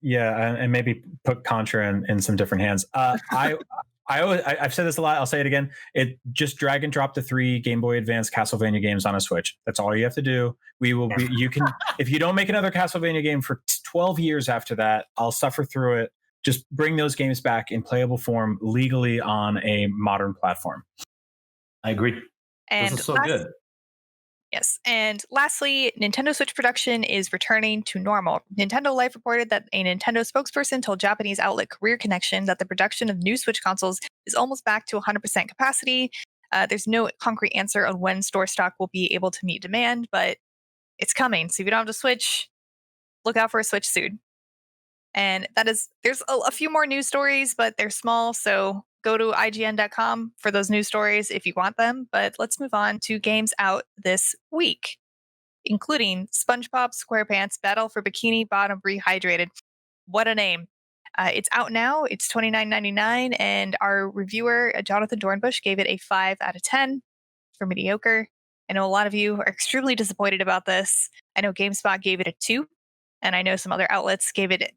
Yeah, and maybe put Contra in some different hands. I've said this a lot. I'll say it again. It just drag and drop the 3 Game Boy Advance Castlevania games on a Switch. That's all you have to do. We will be. You can, if you don't make another Castlevania game for 12 years after that, I'll suffer through it. Just bring those games back in playable form legally on a modern platform.
I agree.
And
this is so good.
Yes. And lastly, Nintendo Switch production is returning to normal. Nintendo Life reported that a Nintendo spokesperson told Japanese outlet Career Connection that the production of new Switch consoles is almost back to 100% capacity. There's no concrete answer on when store stock will be able to meet demand, but it's coming. So if you don't have a Switch, look out for a Switch soon. And there's a few more news stories, but they're small. So go to IGN.com for those news stories if you want them. But let's move on to games out this week, including Spongebob SquarePants Battle for Bikini Bottom Rehydrated. What a name. It's out now. It's $29.99. And our reviewer, Jonathan Dornbush, gave it a 5 out of 10 for mediocre. I know a lot of you are extremely disappointed about this. I know GameSpot gave it a 2. And I know some other outlets gave it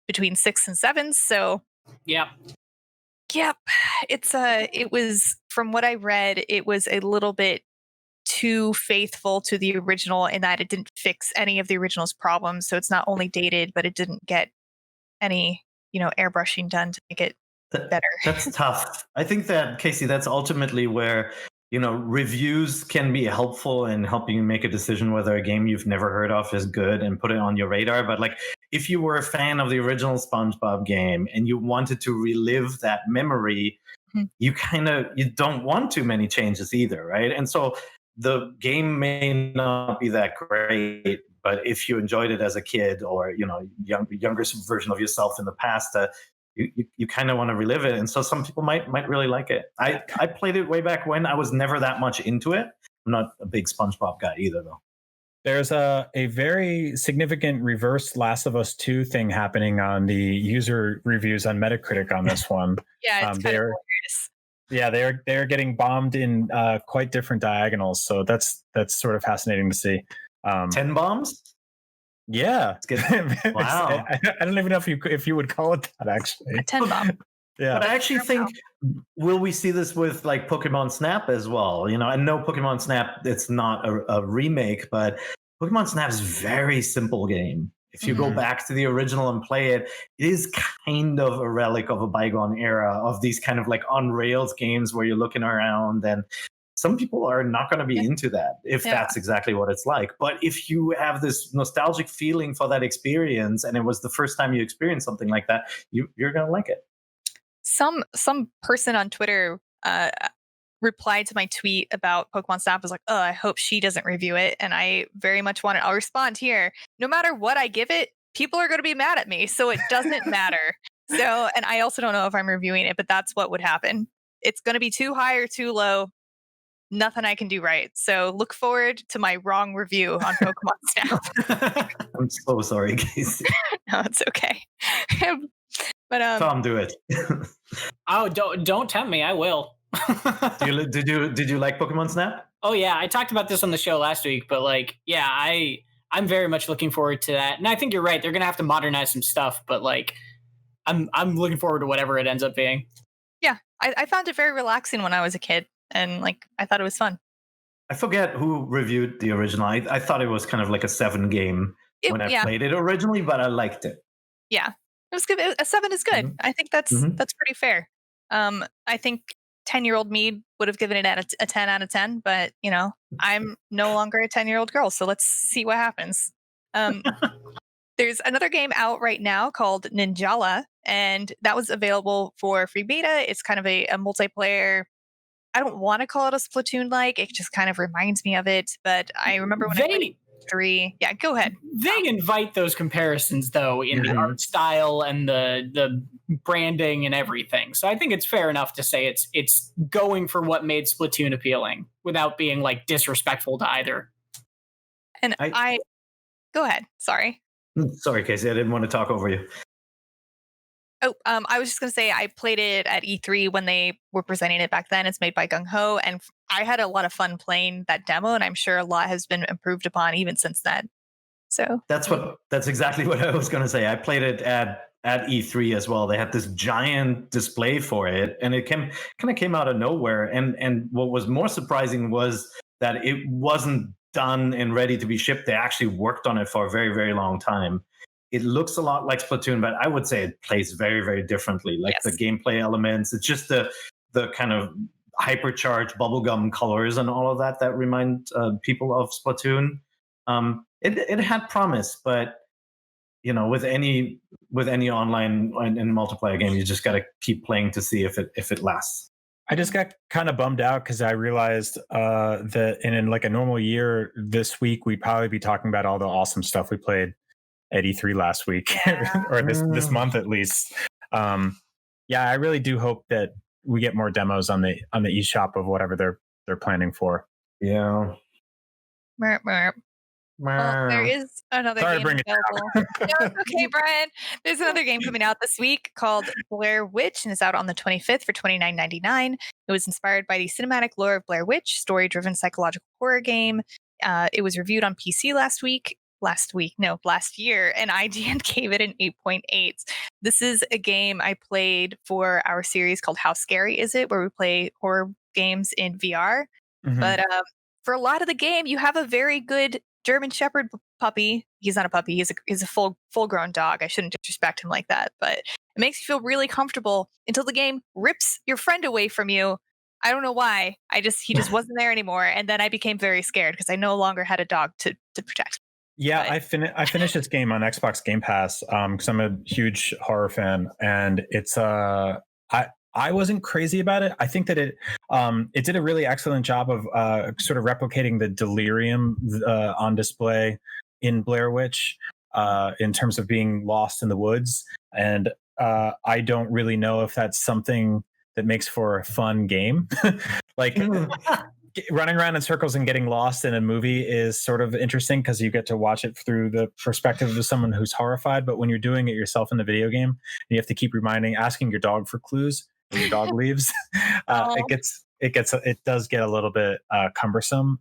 between 6 and 7. So,
Yep.
It was, from what I read, it was a little bit too faithful to the original in that it didn't fix any of the original's problems. So it's not only dated, but it didn't get any, airbrushing done to make it better.
That's tough. I think that, Casey, that's ultimately where reviews can be helpful in helping you make a decision whether a game you've never heard of is good and put it on your radar. But like, if you were a fan of the original SpongeBob game and you wanted to relive that memory, you don't want too many changes either, right? And so the game may not be that great, but if you enjoyed it as a kid or younger version of yourself in the past, you kind of want to relive it. And so some people might really like it. I played it way back when. I was never that much into it. I'm not a big SpongeBob guy either, though.
There's a very significant reverse Last of Us 2 thing happening on the user reviews on Metacritic on this one.
Yeah, it's kind of hilarious.
Yeah, they're getting bombed in quite different diagonals. So that's sort of fascinating to see.
10 bombs?
Yeah.
Wow.
I don't even know if you would call it that, actually.
A 10 bomb.
Yeah.
But I actually think, will we see this with like Pokemon Snap as well? I know Pokemon Snap, it's not a remake, but Pokemon Snap is a very simple game. If you go back to the original and play it, it is kind of a relic of a bygone era of these kind of like on rails games where you're looking around, and some people are not going to be into that if that's exactly what it's like. But if you have this nostalgic feeling for that experience and it was the first time you experienced something like that, you're going to like it.
Some person on Twitter replied to my tweet about Pokemon Snap, was like, oh, I hope she doesn't review it. And I very much want it. I'll respond here. No matter what I give it, people are going to be mad at me. So it doesn't matter. So, and I also don't know if I'm reviewing it, but that's what would happen. It's going to be too high or too low. Nothing I can do right. So look forward to my wrong review on Pokemon Snap.
I'm so sorry, Casey.
No, it's okay. But
Tom, do it.
Oh, don't tempt me. I will.
Did you like Pokemon Snap?
Oh yeah, I talked about this on the show last week, but like, yeah, I'm very much looking forward to that. And I think you're right. They're gonna have to modernize some stuff, but like, I'm looking forward to whatever it ends up being.
Yeah, I found it very relaxing when I was a kid, and like, I thought it was fun.
I forget who reviewed the original. I thought it was kind of like a 7 game when I played it originally, but I liked it. Yeah,
it was good. A 7 is good. I think that's pretty fair. I think 10-year-old me would have given it a 10 out of 10, but I'm no longer a 10-year-old girl, so let's see what happens. There's another game out right now called Ninjala, and that was available for free beta. It's kind of a multiplayer. I don't want to call it a Splatoon-like. It just kind of reminds me of it, but I remember when I played 3. Yeah, go ahead.
They invite those comparisons, though, in the art style and the branding and everything. So I think it's fair enough to say it's going for what made Splatoon appealing without being like disrespectful to either.
And I go ahead. Sorry.
Sorry, Casey. I didn't want to talk over you.
Oh, I was just going to say I played it at E3 when they were presenting it back then. It's made by Gung Ho, and I had a lot of fun playing that demo, and I'm sure a lot has been improved upon even since then. So that's exactly what I was going to say. I played it at E3 as well. They had this giant display for it, and it kind of came out of nowhere. And what was more surprising was that it wasn't done and ready to be shipped. They actually worked on it for a very, very long time. It looks a lot like Splatoon, but I would say it plays very, very differently. Like the gameplay elements, it's just the kind of hypercharged bubblegum colors and all of that remind people of Splatoon. It had promise, but with any online and multiplayer game, you just got to keep playing to see if it lasts.
I just got kind of bummed out because I realized that in like a normal year this week, we'd probably be talking about all the awesome stuff we played at E3 last week or this month at least. I really do hope that we get more demos on the eShop of whatever they're planning for.
Yeah.
Well, there is another game available. No, it's okay, Brian. There's another game coming out this week called Blair Witch, and it's out on the 25th for $29.99. It was inspired by the cinematic lore of Blair Witch, story-driven psychological horror game. It was reviewed on PC last year, and IGN gave it an 8.8. This is a game I played for our series called How Scary Is It?, where we play horror games in VR. But for a lot of the game, you have a very good German Shepherd puppy. He's not a puppy. He's a full-grown dog. I shouldn't disrespect him like that, but it makes you feel really comfortable until the game rips your friend away from you I don't know why. He just wasn't there anymore. And then I became very scared because I no longer had a dog to protect.
Yeah,
But-
I finished this game on Xbox Game Pass because I'm a huge horror fan, and it's I wasn't crazy about it. I think that it did a really excellent job of sort of replicating the delirium on display in Blair Witch in terms of being lost in the woods, and I don't really know if that's something that makes for a fun game. Like running around in circles and getting lost in a movie is sort of interesting because you get to watch it through the perspective of someone who's horrified. But when you're doing it yourself in the video game, and you have to keep asking your dog for clues when your dog leaves, it does get a little bit cumbersome.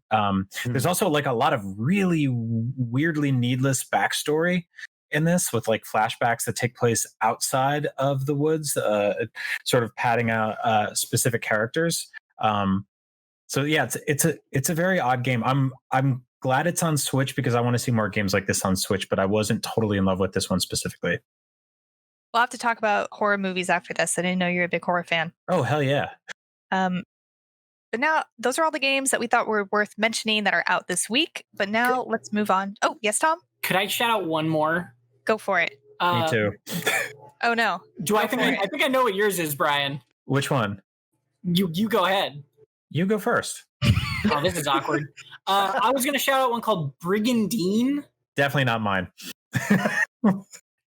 There's also like a lot of really weirdly needless backstory in this, with like flashbacks that take place outside of the woods, sort of padding out specific characters. So yeah, it's a very odd game. I'm glad it's on Switch because I want to see more games like this on Switch, but I wasn't totally in love with this one specifically.
We'll have to talk about horror movies after this. I didn't know you're a big horror fan.
Oh hell yeah.
But now those are all the games that we thought were worth mentioning that are out this week. But now let's move on. Oh, yes, Tom?
Could I shout out one more?
Go for it.
Me too.
Oh no.
I think I know what yours is, Brian.
Which one?
You go ahead.
You go first.
Oh, this is awkward. I was going to shout out one called Brigandine.
Definitely not mine.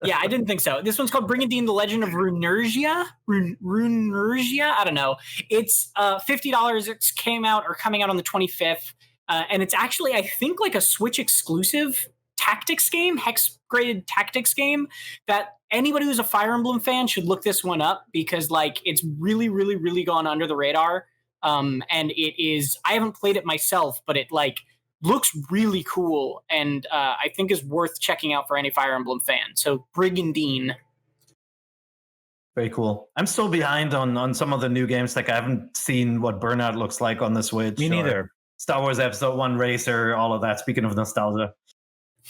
Yeah, I didn't think so. This one's called Brigandine: The Legend of Runergia. Runergia? I don't know. It's $50. It came out or coming out on the 25th. And it's actually, I think, like a Switch exclusive tactics game, hex-graded tactics game that anybody who's a Fire Emblem fan should look this one up because like it's really, really, really gone under the radar. And it is, I haven't played it myself, but it like looks really cool and I think is worth checking out for any Fire Emblem fan. So Brigandine.
Very cool. I'm still behind on some of the new games. Like I haven't seen what Burnout looks like on the Switch.
Me neither.
Star Wars Episode 1 Racer, all of that. Speaking of nostalgia.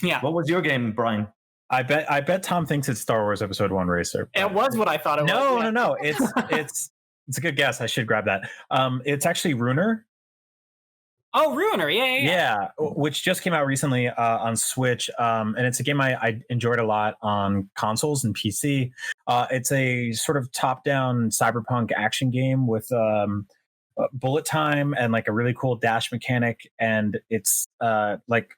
Yeah.
What was your game, Brian?
I bet Tom thinks it's Star Wars Episode 1 Racer.
It was what I thought it was.
No. It's a good guess. I should grab that. It's actually Ruiner.
Oh, Ruiner. Yeah.
Which just came out recently on Switch. And it's a game I enjoyed a lot on consoles and PC. It's a sort of top-down cyberpunk action game with bullet time and like a really cool dash mechanic. And it's like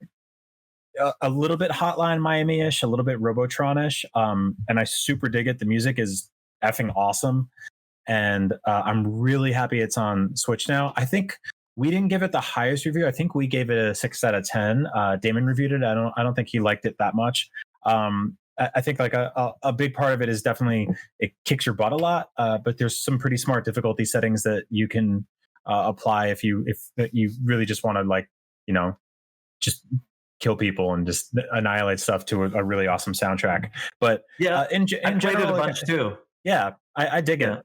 a little bit Hotline Miami-ish, a little bit Robotron-ish. And I super dig it. The music is effing awesome. And I'm really happy it's on Switch now. I think we didn't give it the highest review. I think we gave it a 6 out of 10. Damon reviewed it. I don't think he liked it that much. I think like a big part of it is definitely it kicks your butt a lot. But there's some pretty smart difficulty settings that you can apply if you really just want to like, just kill people and just annihilate stuff to a really awesome soundtrack. But
yeah,
in
I played
general,
it a bunch too.
Yeah, I dig it.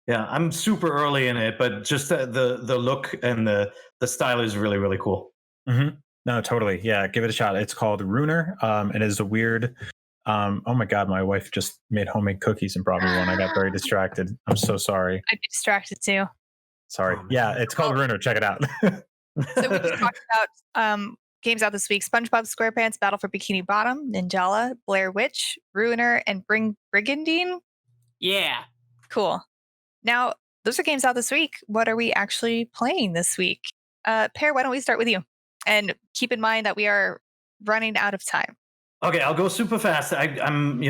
Yeah, I'm super early in it, but just the look and the style is really, really cool.
Mm-hmm. No, totally. Yeah, give it a shot. It's called Ruiner. It is a weird. Oh my God, my wife just made homemade cookies and brought me one. I got very distracted. I'm so sorry.
I'd be distracted too.
Sorry. Yeah, it's called Ruiner. Check it out.
So we just talked about games out this week: Spongebob SquarePants, Battle for Bikini Bottom, Ninjala, Blair Witch, Ruiner, and Brigandine.
Yeah.
Cool. Now, those are games out this week. What are we actually playing this week? Peer, why don't we start with you? And keep in mind that we are running out of time.
Okay, I'll go super fast. I'm,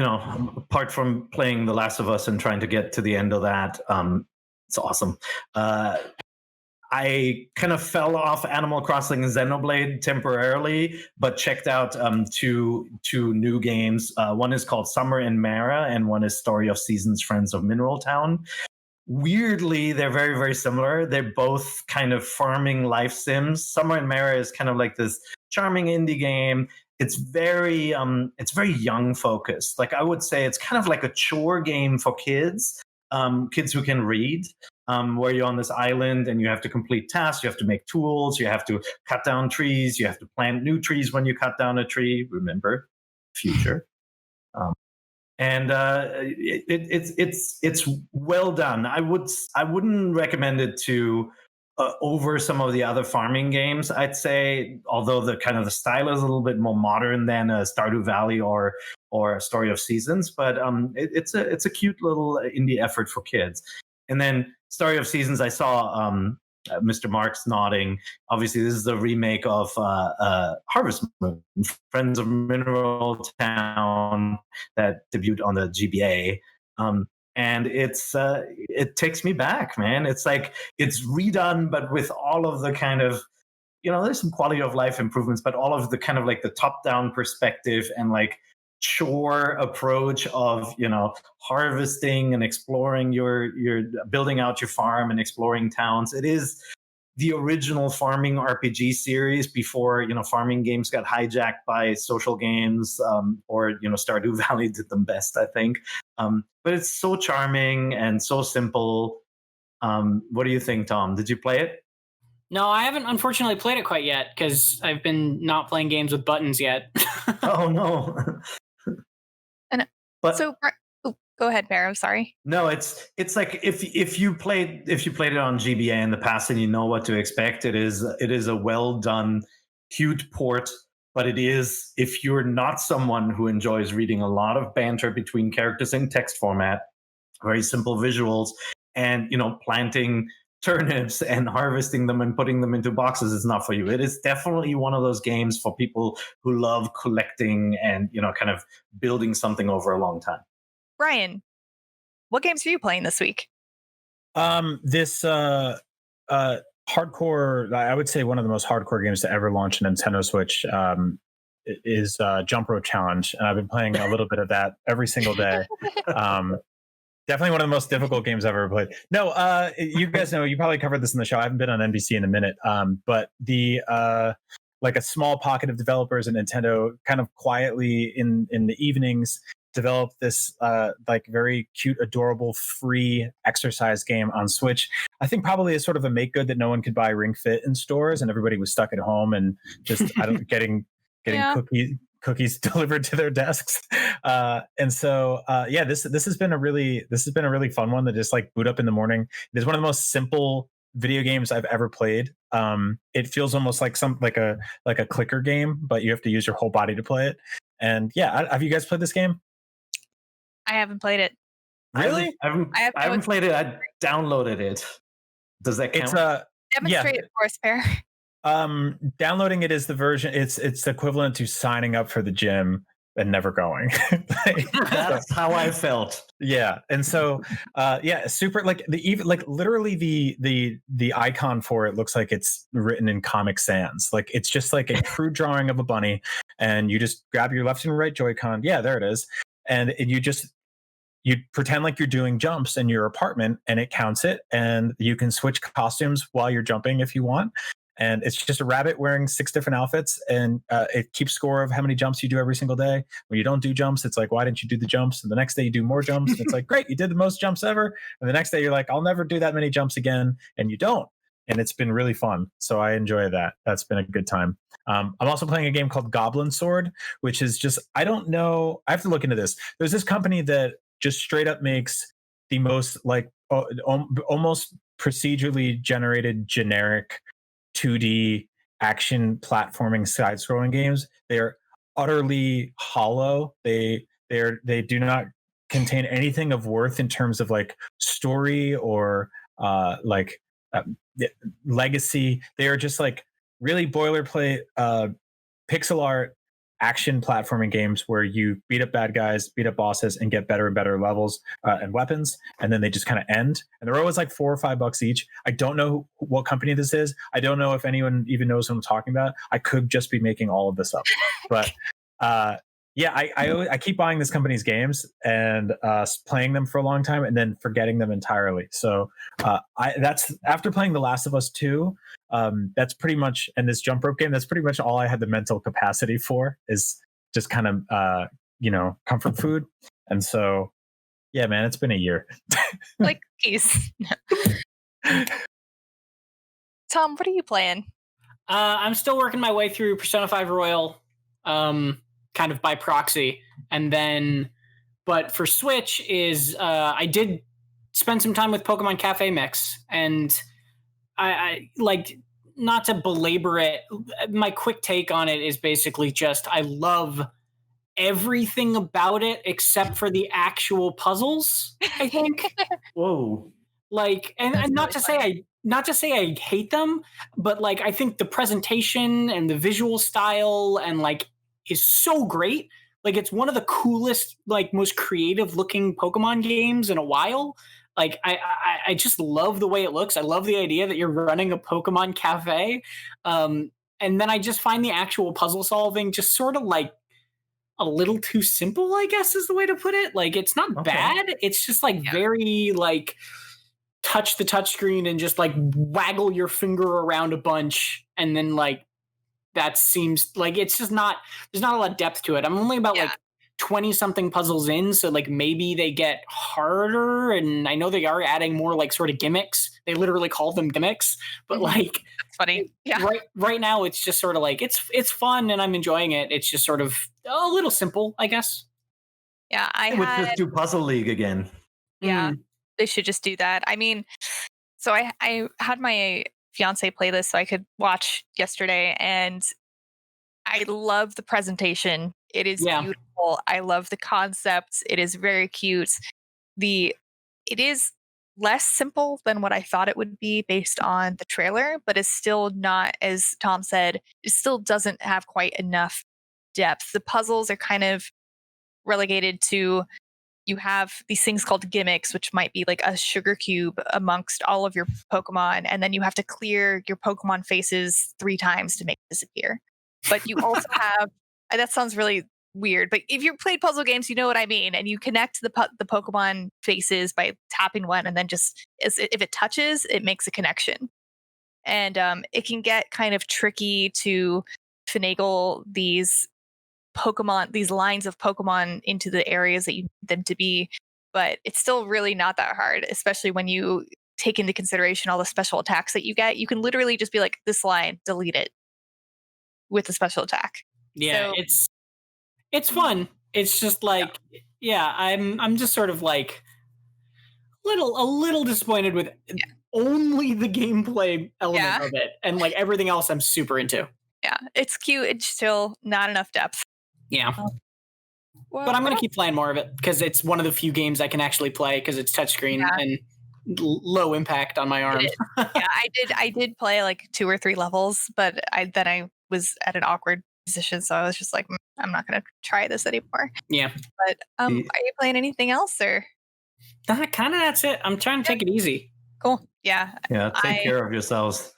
apart from playing The Last of Us and trying to get to the end of that, it's awesome. I kind of fell off Animal Crossing Xenoblade temporarily, but checked out two new games. One is called Summer in Mara, and one is Story of Seasons, Friends of Mineral Town. Weirdly, they're very, very similar. They're both kind of farming life sims. Summer in Mara is kind of like this charming indie game. It's very young focused. Like I would say it's kind of like a chore game for kids, kids who can read, where you're on this island and you have to complete tasks. You have to make tools. You have to cut down trees. You have to plant new trees when you cut down a tree. Remember, future. and it's well done. I wouldn't recommend it to over some of the other farming games. I'd say, although the style is a little bit more modern than Stardew Valley or Story of Seasons, but it's a cute little indie effort for kids. And then Story of Seasons, I saw Mr. Marks nodding. Obviously, this is a remake of Harvest Moon, Friends of Mineral Town, that debuted on the GBA. And it takes me back, man. It's like it's redone, but with all of the kind of, there's some quality of life improvements, but all of the kind of like the top-down perspective and like chore approach of harvesting and exploring your building out your farm and exploring towns. It is the original farming RPG series before farming games got hijacked by social games, or Stardew Valley did them best, I think. But it's so charming and so simple. What do you think, Tom? Did you play it?
No, I haven't unfortunately played it quite yet because I've been not playing games with buttons yet.
Oh no.
But so go ahead, Bear. I'm sorry.
No, it's like if you played it on GBA in the past and you know what to expect, it is a well done, cute port. But it is, if you're not someone who enjoys reading a lot of banter between characters in text format, very simple visuals, and planting turnips and harvesting them and putting them into boxes is not for you. It is definitely one of those games for people who love collecting and kind of building something over a long time.
Brian, what games are you playing this week?
This hardcore, I would say one of the most hardcore games to ever launch a Nintendo Switch is Jump Rope Challenge, and I've been playing a little bit of that every single day. Definitely one of the most difficult games I've ever played. No, you guys know, you probably covered this in the show. I haven't been on NVC in a minute, but the like a small pocket of developers at Nintendo kind of quietly in the evenings developed this like very cute, adorable, free exercise game on Switch. I think probably as sort of a make good that no one could buy Ring Fit in stores, and everybody was stuck at home and just getting yeah. cookies delivered to their desks. And so this has been a really fun one to just like boot up in the morning. It is one of the most simple video games I've ever played. It feels almost like a clicker game, but you have to use your whole body to play it. And yeah, have you guys played this game?
I haven't played it.
Really? I haven't played it. I downloaded it. Does that count?
Demonstrate it for us, Pear.
Downloading it is the version. It's equivalent to signing up for the gym and never going.
That's how I felt.
Yeah, and so super like literally the icon for it looks like it's written in Comic Sans. Like it's just like a crude drawing of a bunny, and you just grab your left and right Joy-Con. Yeah, there it is, and you pretend like you're doing jumps in your apartment, and it counts it, and you can switch costumes while you're jumping if you want. And it's just a rabbit wearing 6 different outfits, and it keeps score of how many jumps you do every single day. When you don't do jumps, it's like, why didn't you do the jumps? And the next day you do more jumps. And it's like, great, you did the most jumps ever. And the next day you're like, I'll never do that many jumps again. And you don't. And it's been really fun. So I enjoy that. That's been a good time. I'm also playing a game called Goblin Sword, which is just, I don't know. I have to look into this. There's this company that just straight up makes the most like almost procedurally generated generic 2D action platforming side-scrolling games. They are utterly hollow. They do not contain anything of worth in terms of like story or legacy. They are just like really boilerplate pixel art action platforming games where you beat up bad guys, beat up bosses, and get better and better levels and weapons, and then they just kind of end. And they're always like $4 or $5 each. I don't know what company this is. I don't know if anyone even knows what I'm talking about. I could just be making all of this up, but I keep buying this company's games and playing them for a long time and then forgetting them entirely. So that's after playing The Last of Us 2. That's pretty much, and this jump rope game, that's pretty much all I had the mental capacity for, is just kind of comfort food. And so yeah, man, it's been a year.
Like cookies. Tom, what are you playing?
I'm still working my way through Persona 5 Royal, kind of by proxy, and then but for Switch is I did spend some time with Pokemon Cafe Mix, and I like, not to belabor it. My quick take on it is basically just I love everything about it except for the actual puzzles, I think.
Whoa.
Like, and not
really
to say I hate them, but like I think the presentation and the visual style and like is so great. Like it's one of the coolest, like most creative looking Pokemon games in a while. Like I just love the way it looks. I love the idea that you're running a Pokemon cafe. And then I just find the actual puzzle solving just sort of like a little too simple, I guess is the way to put it. Like it's not bad. It's just like very like touch the touchscreen and just like waggle your finger around a bunch, and then like that seems like it's just not, there's not a lot of depth to it. I'm only about like 20 something puzzles in, so like maybe they get harder, and I know they are adding more like sort of gimmicks. They literally call them gimmicks, but like
That's funny. Yeah.
right now it's just sort of like it's fun and I'm enjoying it. It's just sort of a little simple, I guess.
Yeah,
With just do Puzzle League again.
Yeah, they should just do that. I mean, so I had my fiance playlist so I could watch yesterday, and I love the presentation. It is beautiful. I love the concept. It is very cute. It is less simple than what I thought it would be based on the trailer, but it's still not, as Tom said, it still doesn't have quite enough depth. The puzzles are kind of relegated to, you have these things called gimmicks, which might be like a sugar cube amongst all of your Pokemon, and then you have to clear your Pokemon faces 3 times to make it disappear. But you also have, that sounds really weird, but if you've played puzzle games, you know what I mean. And you connect the Pokemon faces by tapping one, and then just if it touches, it makes a connection. And it can get kind of tricky to finagle these lines of Pokemon into the areas that you need them to be, but it's still really not that hard, especially when you take into consideration all the special attacks that you get. You can literally just be like, this line, delete it with a special attack.
Yeah, so, it's fun. It's just like, I'm just sort of like a little disappointed with only the gameplay element of it, and like everything else I'm super into. Yeah,
it's cute. It's still not enough depth.
Yeah. But I'm going to keep playing more of it because it's one of the few games I can actually play because it's touchscreen and low impact on my arm.
I did play like 2 or 3 levels, but then I was at an awkward position, so I was just like, I'm not going to try this anymore.
Yeah.
But are you playing anything else, or?
Kind of that's it. I'm trying to take it easy.
Cool. Yeah.
Yeah. Take care of yourselves.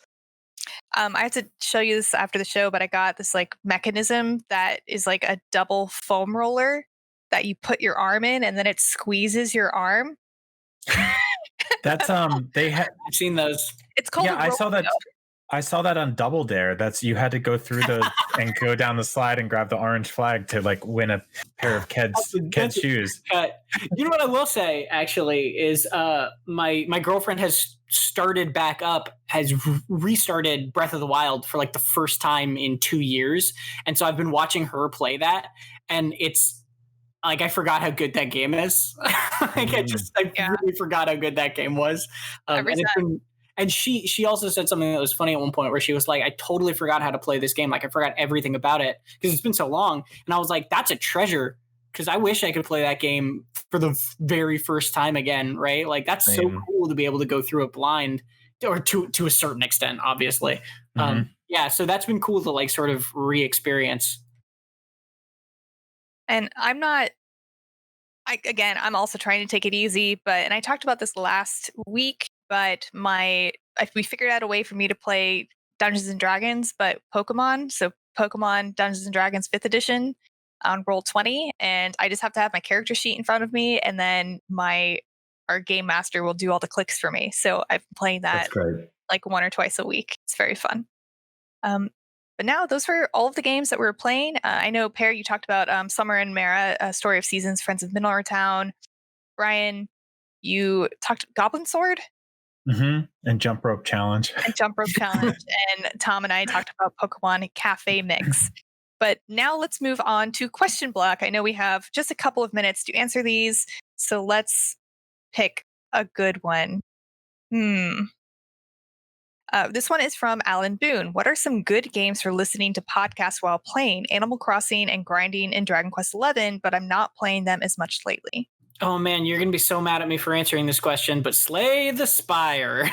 I have to show you this after the show, but I got this like mechanism that is like a double foam roller that you put your arm in, and then it squeezes your arm.
That's I've
seen those.
It's called.
Yeah, I saw that on Double Dare. That's, you had to go through and go down the slide and grab the orange flag to like win a pair of Ked's shoes.
You know what I will say actually is my girlfriend has restarted Breath of the Wild for like the first time in 2 years, and so I've been watching her play that, and it's like I forgot how good that game is. Like I really forgot how good that game was. And she also said something that was funny at one point where she was like, I totally forgot how to play this game. Like I forgot everything about it because it's been so long. And I was like, that's a treasure, because I wish I could play that game for the very first time again, right? Like that's so cool to be able to go through it blind, or to a certain extent, obviously. So that's been cool to like sort of re-experience.
And I'm also trying to take it easy, and I talked about this last week, but we figured out a way for me to play Dungeons and Dragons, but Pokemon. So Pokemon Dungeons and Dragons 5th edition on Roll20, and I just have to have my character sheet in front of me, and then our game master will do all the clicks for me. So I've been playing that like 1 or twice a week. It's very fun. But now those were all of the games that we were playing. I know, Pear, you talked about Summer and Mara, Story of Seasons, Friends of Middle Town. Brian, you talked Goblin Sword?
And Jump Rope Challenge.
And Tom and I talked about Pokemon Cafe Mix. But now let's move on to question block. I know we have just a couple of minutes to answer these, so let's pick a good one. This one is from Alan Boone. What are some good games for listening to podcasts while playing? Animal Crossing and grinding in Dragon Quest XI, but I'm not playing them as much lately.
Oh man, you're gonna be so mad at me for answering this question, but Slay the Spire.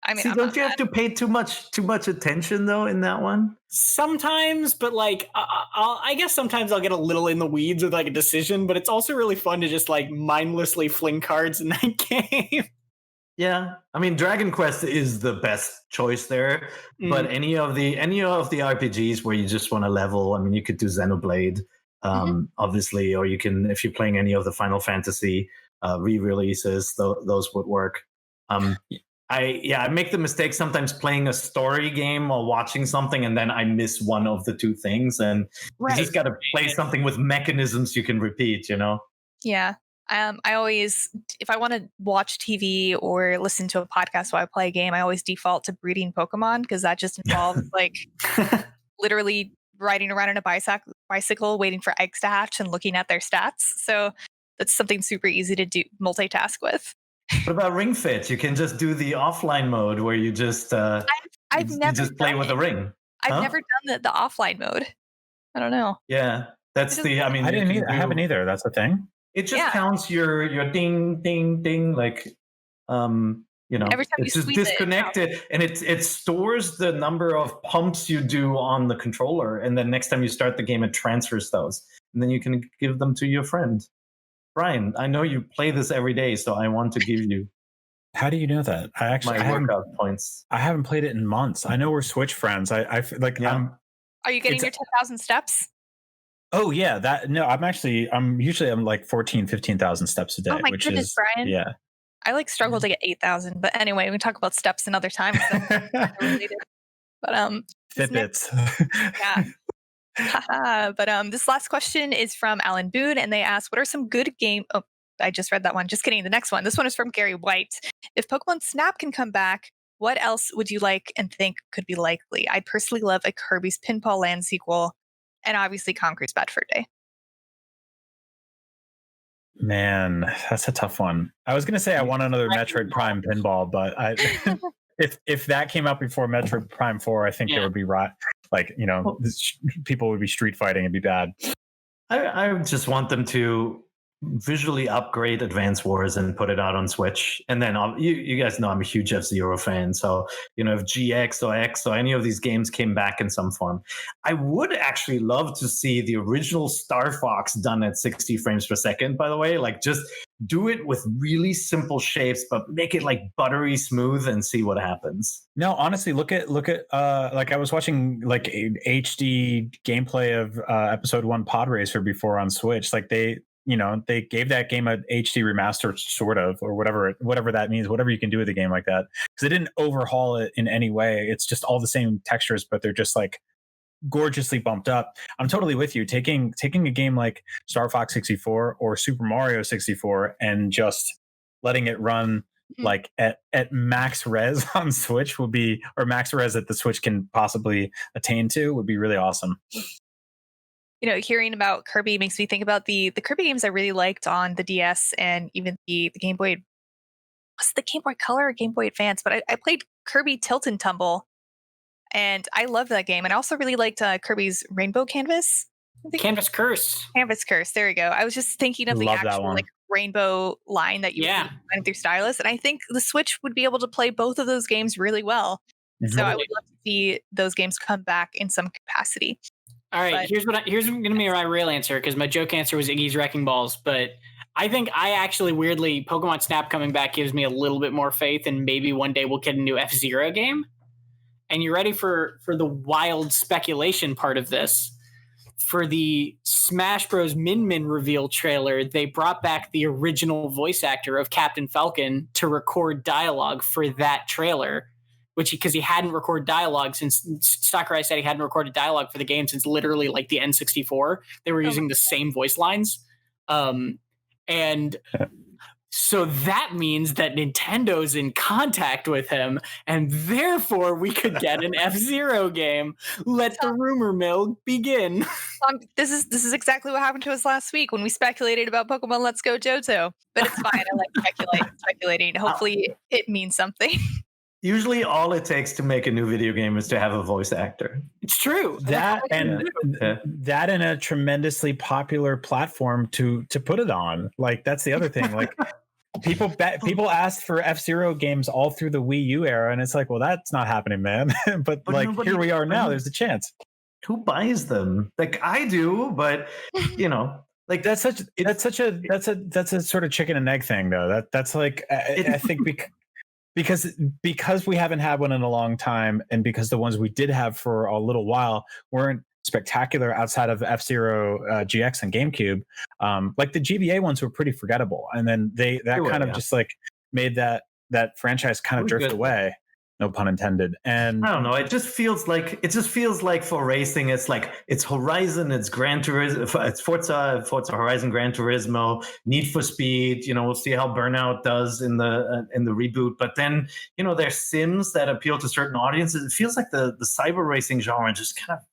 I mean,
see, don't you have to pay too much attention though in that one?
Sometimes, but like, I guess sometimes I'll get a little in the weeds with like a decision, but it's also really fun to just like mindlessly fling cards in that game.
Yeah, I mean, Dragon Quest is the best choice there, but any of the RPGs where you just want to level, I mean, you could do Xenoblade, obviously, or you can, if you're playing any of the Final Fantasy re-releases, those would work. I make the mistake sometimes playing a story game while watching something, and then I miss one of the two things, and you just got to play something with mechanisms you can repeat, you know?
Yeah. I always, if I want to watch TV or listen to a podcast while I play a game, I always default to breeding Pokemon, because that just involves like literally riding around in a bicycle, waiting for eggs to hatch and looking at their stats. So that's something super easy to do, multitask with.
What about Ring Fit? You can just do the offline mode where you just
I've never
just play with a ring.
I've never done the offline mode. I don't know.
Yeah, that's the. I mean,
I didn't. I haven't either. That's the thing.
It just counts your ding ding ding, like you know,
every time
it's
you
just disconnected, and it stores the number of pumps you do on the controller, and then next time you start the game, it transfers those, and then you can give them to your friend. Brian, I know you play this every day, so I want to give you.
How do you know that? I
workout points.
I haven't played it in months. I know we're Switch friends. I like.
Yeah.
Are you getting your 10,000 steps?
Oh yeah, I'm usually like 15,000 steps a day.
Oh my goodness, Brian.
Yeah.
I like struggle to get 8,000, but anyway, we can talk about steps another time. But
Fitbits.
But this last question is from Alan Boone, and they ask, what are some good game? Oh, I just read that one. Just kidding. The next one. This one is from Gary White. If Pokemon Snap can come back, what else would you like and think could be likely? I'd personally love a Kirby's Pinball Land sequel, and obviously Conker's Bad Fur Day.
Man, that's a tough one. I was gonna say I want another Metroid Prime pinball, but if that came out before Metroid Prime 4, I think there would be like, you know, people would be street fighting. It'd be bad.
I just want them to visually upgrade Advance Wars and put it out on Switch. And then you guys know I'm a huge F-Zero fan. So, you know, if GX or X or any of these games came back in some form, I would actually love to see the original Star Fox done at 60 frames per second, by the way. Like, just do it with really simple shapes, but make it like buttery smooth and see what happens.
No, honestly, look at like I was watching like HD gameplay of episode 1 Pod Racer before on Switch. Like they gave that game a HD remaster, sort of, or whatever that means, whatever you can do with a game like that, because they didn't overhaul it in any way. It's just all the same textures, but they're just like gorgeously bumped up. I'm totally with you. Taking a game like Star Fox 64 or Super Mario 64 and just letting it run like at max res on Switch would be, or max res that the Switch can possibly attain to, would be really awesome.
You know, hearing about Kirby makes me think about the Kirby games I really liked on the DS and even the Game Boy. Was it the Game Boy Color or Game Boy Advance? But I played Kirby Tilt and Tumble, and I loved that game. And I also really liked Kirby's Rainbow Canvas.
Canvas Curse.
Canvas Curse. There we go. I was just thinking of the actual like rainbow line that you would run through stylus, and I think the Switch would be able to play both of those games really well. Mm-hmm. So I would love to see those games come back in some capacity.
All right, here's going to be my real answer, because my joke answer was Iggy's Wrecking Balls, but I think I actually weirdly, Pokemon Snap coming back gives me a little bit more faith, and maybe one day we'll get a new F-Zero game. And you ready for the wild speculation part of this? For the Smash Bros. Min reveal trailer, they brought back the original voice actor of Captain Falcon to record dialogue for that trailer. Because he hadn't recorded dialogue since Sakurai said he hadn't recorded dialogue for the game since literally like the N64. They were using the same voice lines. And So that means that Nintendo's in contact with him, and therefore we could get an F-Zero game. Let the rumor mill begin.
This is exactly what happened to us last week when we speculated about Pokemon Let's Go Johto. But it's fine. I like speculating. Hopefully it means something.
Usually all it takes to make a new video game is to have a voice actor.
It's true.
That and a tremendously popular platform to put it on. Like, that's the other thing. Like, people asked for F-Zero games all through the Wii U era, and it's like, well, that's not happening, man. but like, here we are now. There's a chance.
Who buys them? Like, I do, but like
that's a sort of chicken and egg thing, though. That's like I think because we haven't had one in a long time, and because the ones we did have for a little while weren't spectacular outside of F-Zero GX and GameCube, like the GBA ones were pretty forgettable, and then just like made that franchise kind of drift away. No pun intended. And
I don't know. It just feels like for racing, it's Horizon, it's Gran Turismo, it's Forza Horizon, Gran Turismo, Need for Speed. We'll see how Burnout does in the reboot. But then there's Sims that appeal to certain audiences. It feels like the cyber racing genre just kind of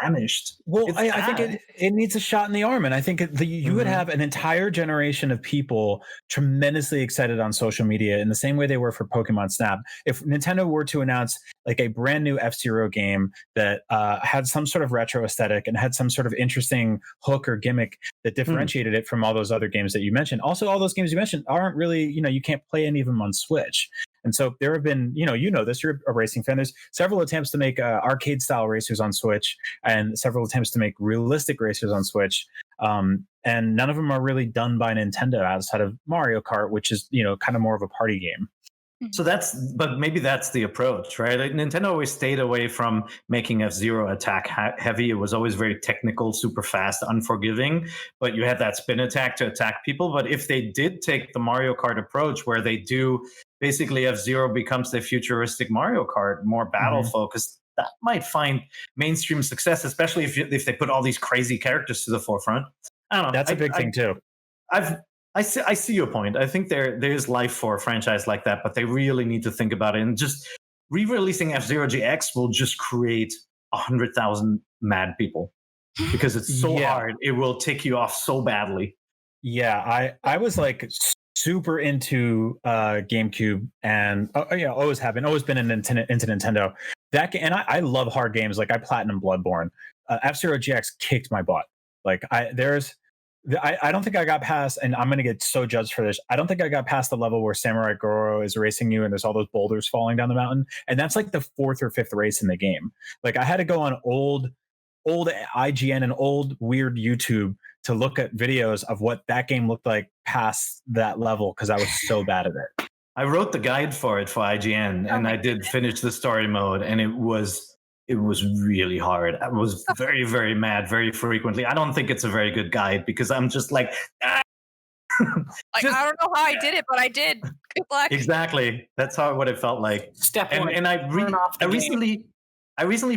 vanished.
Well, I think it needs a shot in the arm, and I think you would have an entire generation of people tremendously excited on social media in the same way they were for Pokemon Snap. If Nintendo were to announce like a brand new F-Zero game that had some sort of retro aesthetic and had some sort of interesting hook or gimmick that differentiated it from all those other games that you mentioned. Also, all those games you mentioned aren't really, you can't play any of them on Switch. And so there have been, this, you're a racing fan. There's several attempts to make arcade style racers on Switch and several attempts to make realistic racers on Switch. And none of them are really done by Nintendo outside of Mario Kart, which is, kind of more of a party game.
So but maybe that's the approach, right? Like, Nintendo always stayed away from making F-Zero attack heavy. It was always very technical, super fast, unforgiving, but you had that spin attack to attack people. But if they did take the Mario Kart approach, where they do basically F-Zero becomes the futuristic Mario Kart, more battle focused, that might find mainstream success, especially if they put all these crazy characters to the forefront. I don't know.
That's a big thing too.
I see your point. I think there's life for a franchise like that, but they really need to think about it. And just re-releasing F-Zero GX will just create 100,000 mad people because it's so hard. It will tick you off so badly.
Yeah, I was like super into GameCube, and always been into Nintendo. And I love hard games. Like, I platinum Bloodborne. F-Zero GX kicked my butt. Like, I don't think I got past, and I'm going to get so judged for this. I don't think I got past the level where Samurai Goro is racing you and there's all those boulders falling down the mountain. And that's like the 4th or 5th race in the game. Like, I had to go on old IGN and old weird YouTube to look at videos of what that game looked like past that level, because I was so bad at it.
I wrote the guide for it for IGN, and I did finish the story mode, and it was really hard. I was very, very mad very frequently. I don't think it's a very good guide because I'm just like,
I don't know how I did it, but I did. Good luck.
Exactly. That's what it felt like.
Step one.
And I recently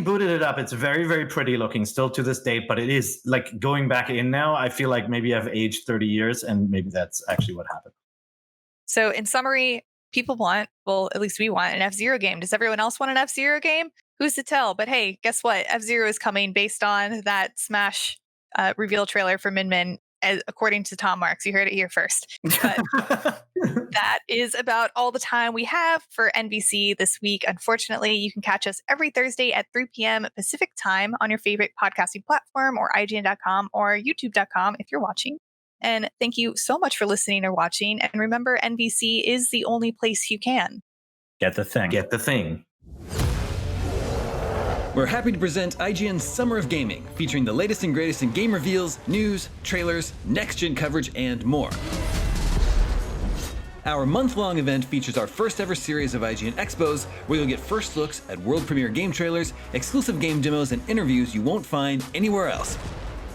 booted it up. It's very, very pretty looking still to this date, but it is like going back in now. I feel like maybe I've aged 30 years, and maybe that's actually what happened.
So in summary, people want, well, at least we want an F-Zero game. Does everyone else want an F-Zero game? Who's to tell? But hey, guess what? F-Zero is coming based on that Smash reveal trailer for Min Min, according to Tom Marks. You heard it here first. But that is about all the time we have for NVC this week. Unfortunately, you can catch us every Thursday at 3 p.m. Pacific time on your favorite podcasting platform, or IGN.com or YouTube.com if you're watching. And thank you so much for listening or watching. And remember, NVC is the only place you can
get the thing.
Get the thing.
We're happy to present IGN's Summer of Gaming, featuring the latest and greatest in game reveals, news, trailers, next-gen coverage, and more. Our month-long event features our first ever series of IGN Expos, where you'll get first looks at world premiere game trailers, exclusive game demos, and interviews you won't find anywhere else.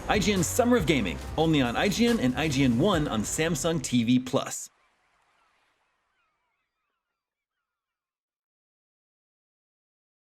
IGN's Summer of Gaming, only on IGN and IGN One on Samsung TV Plus.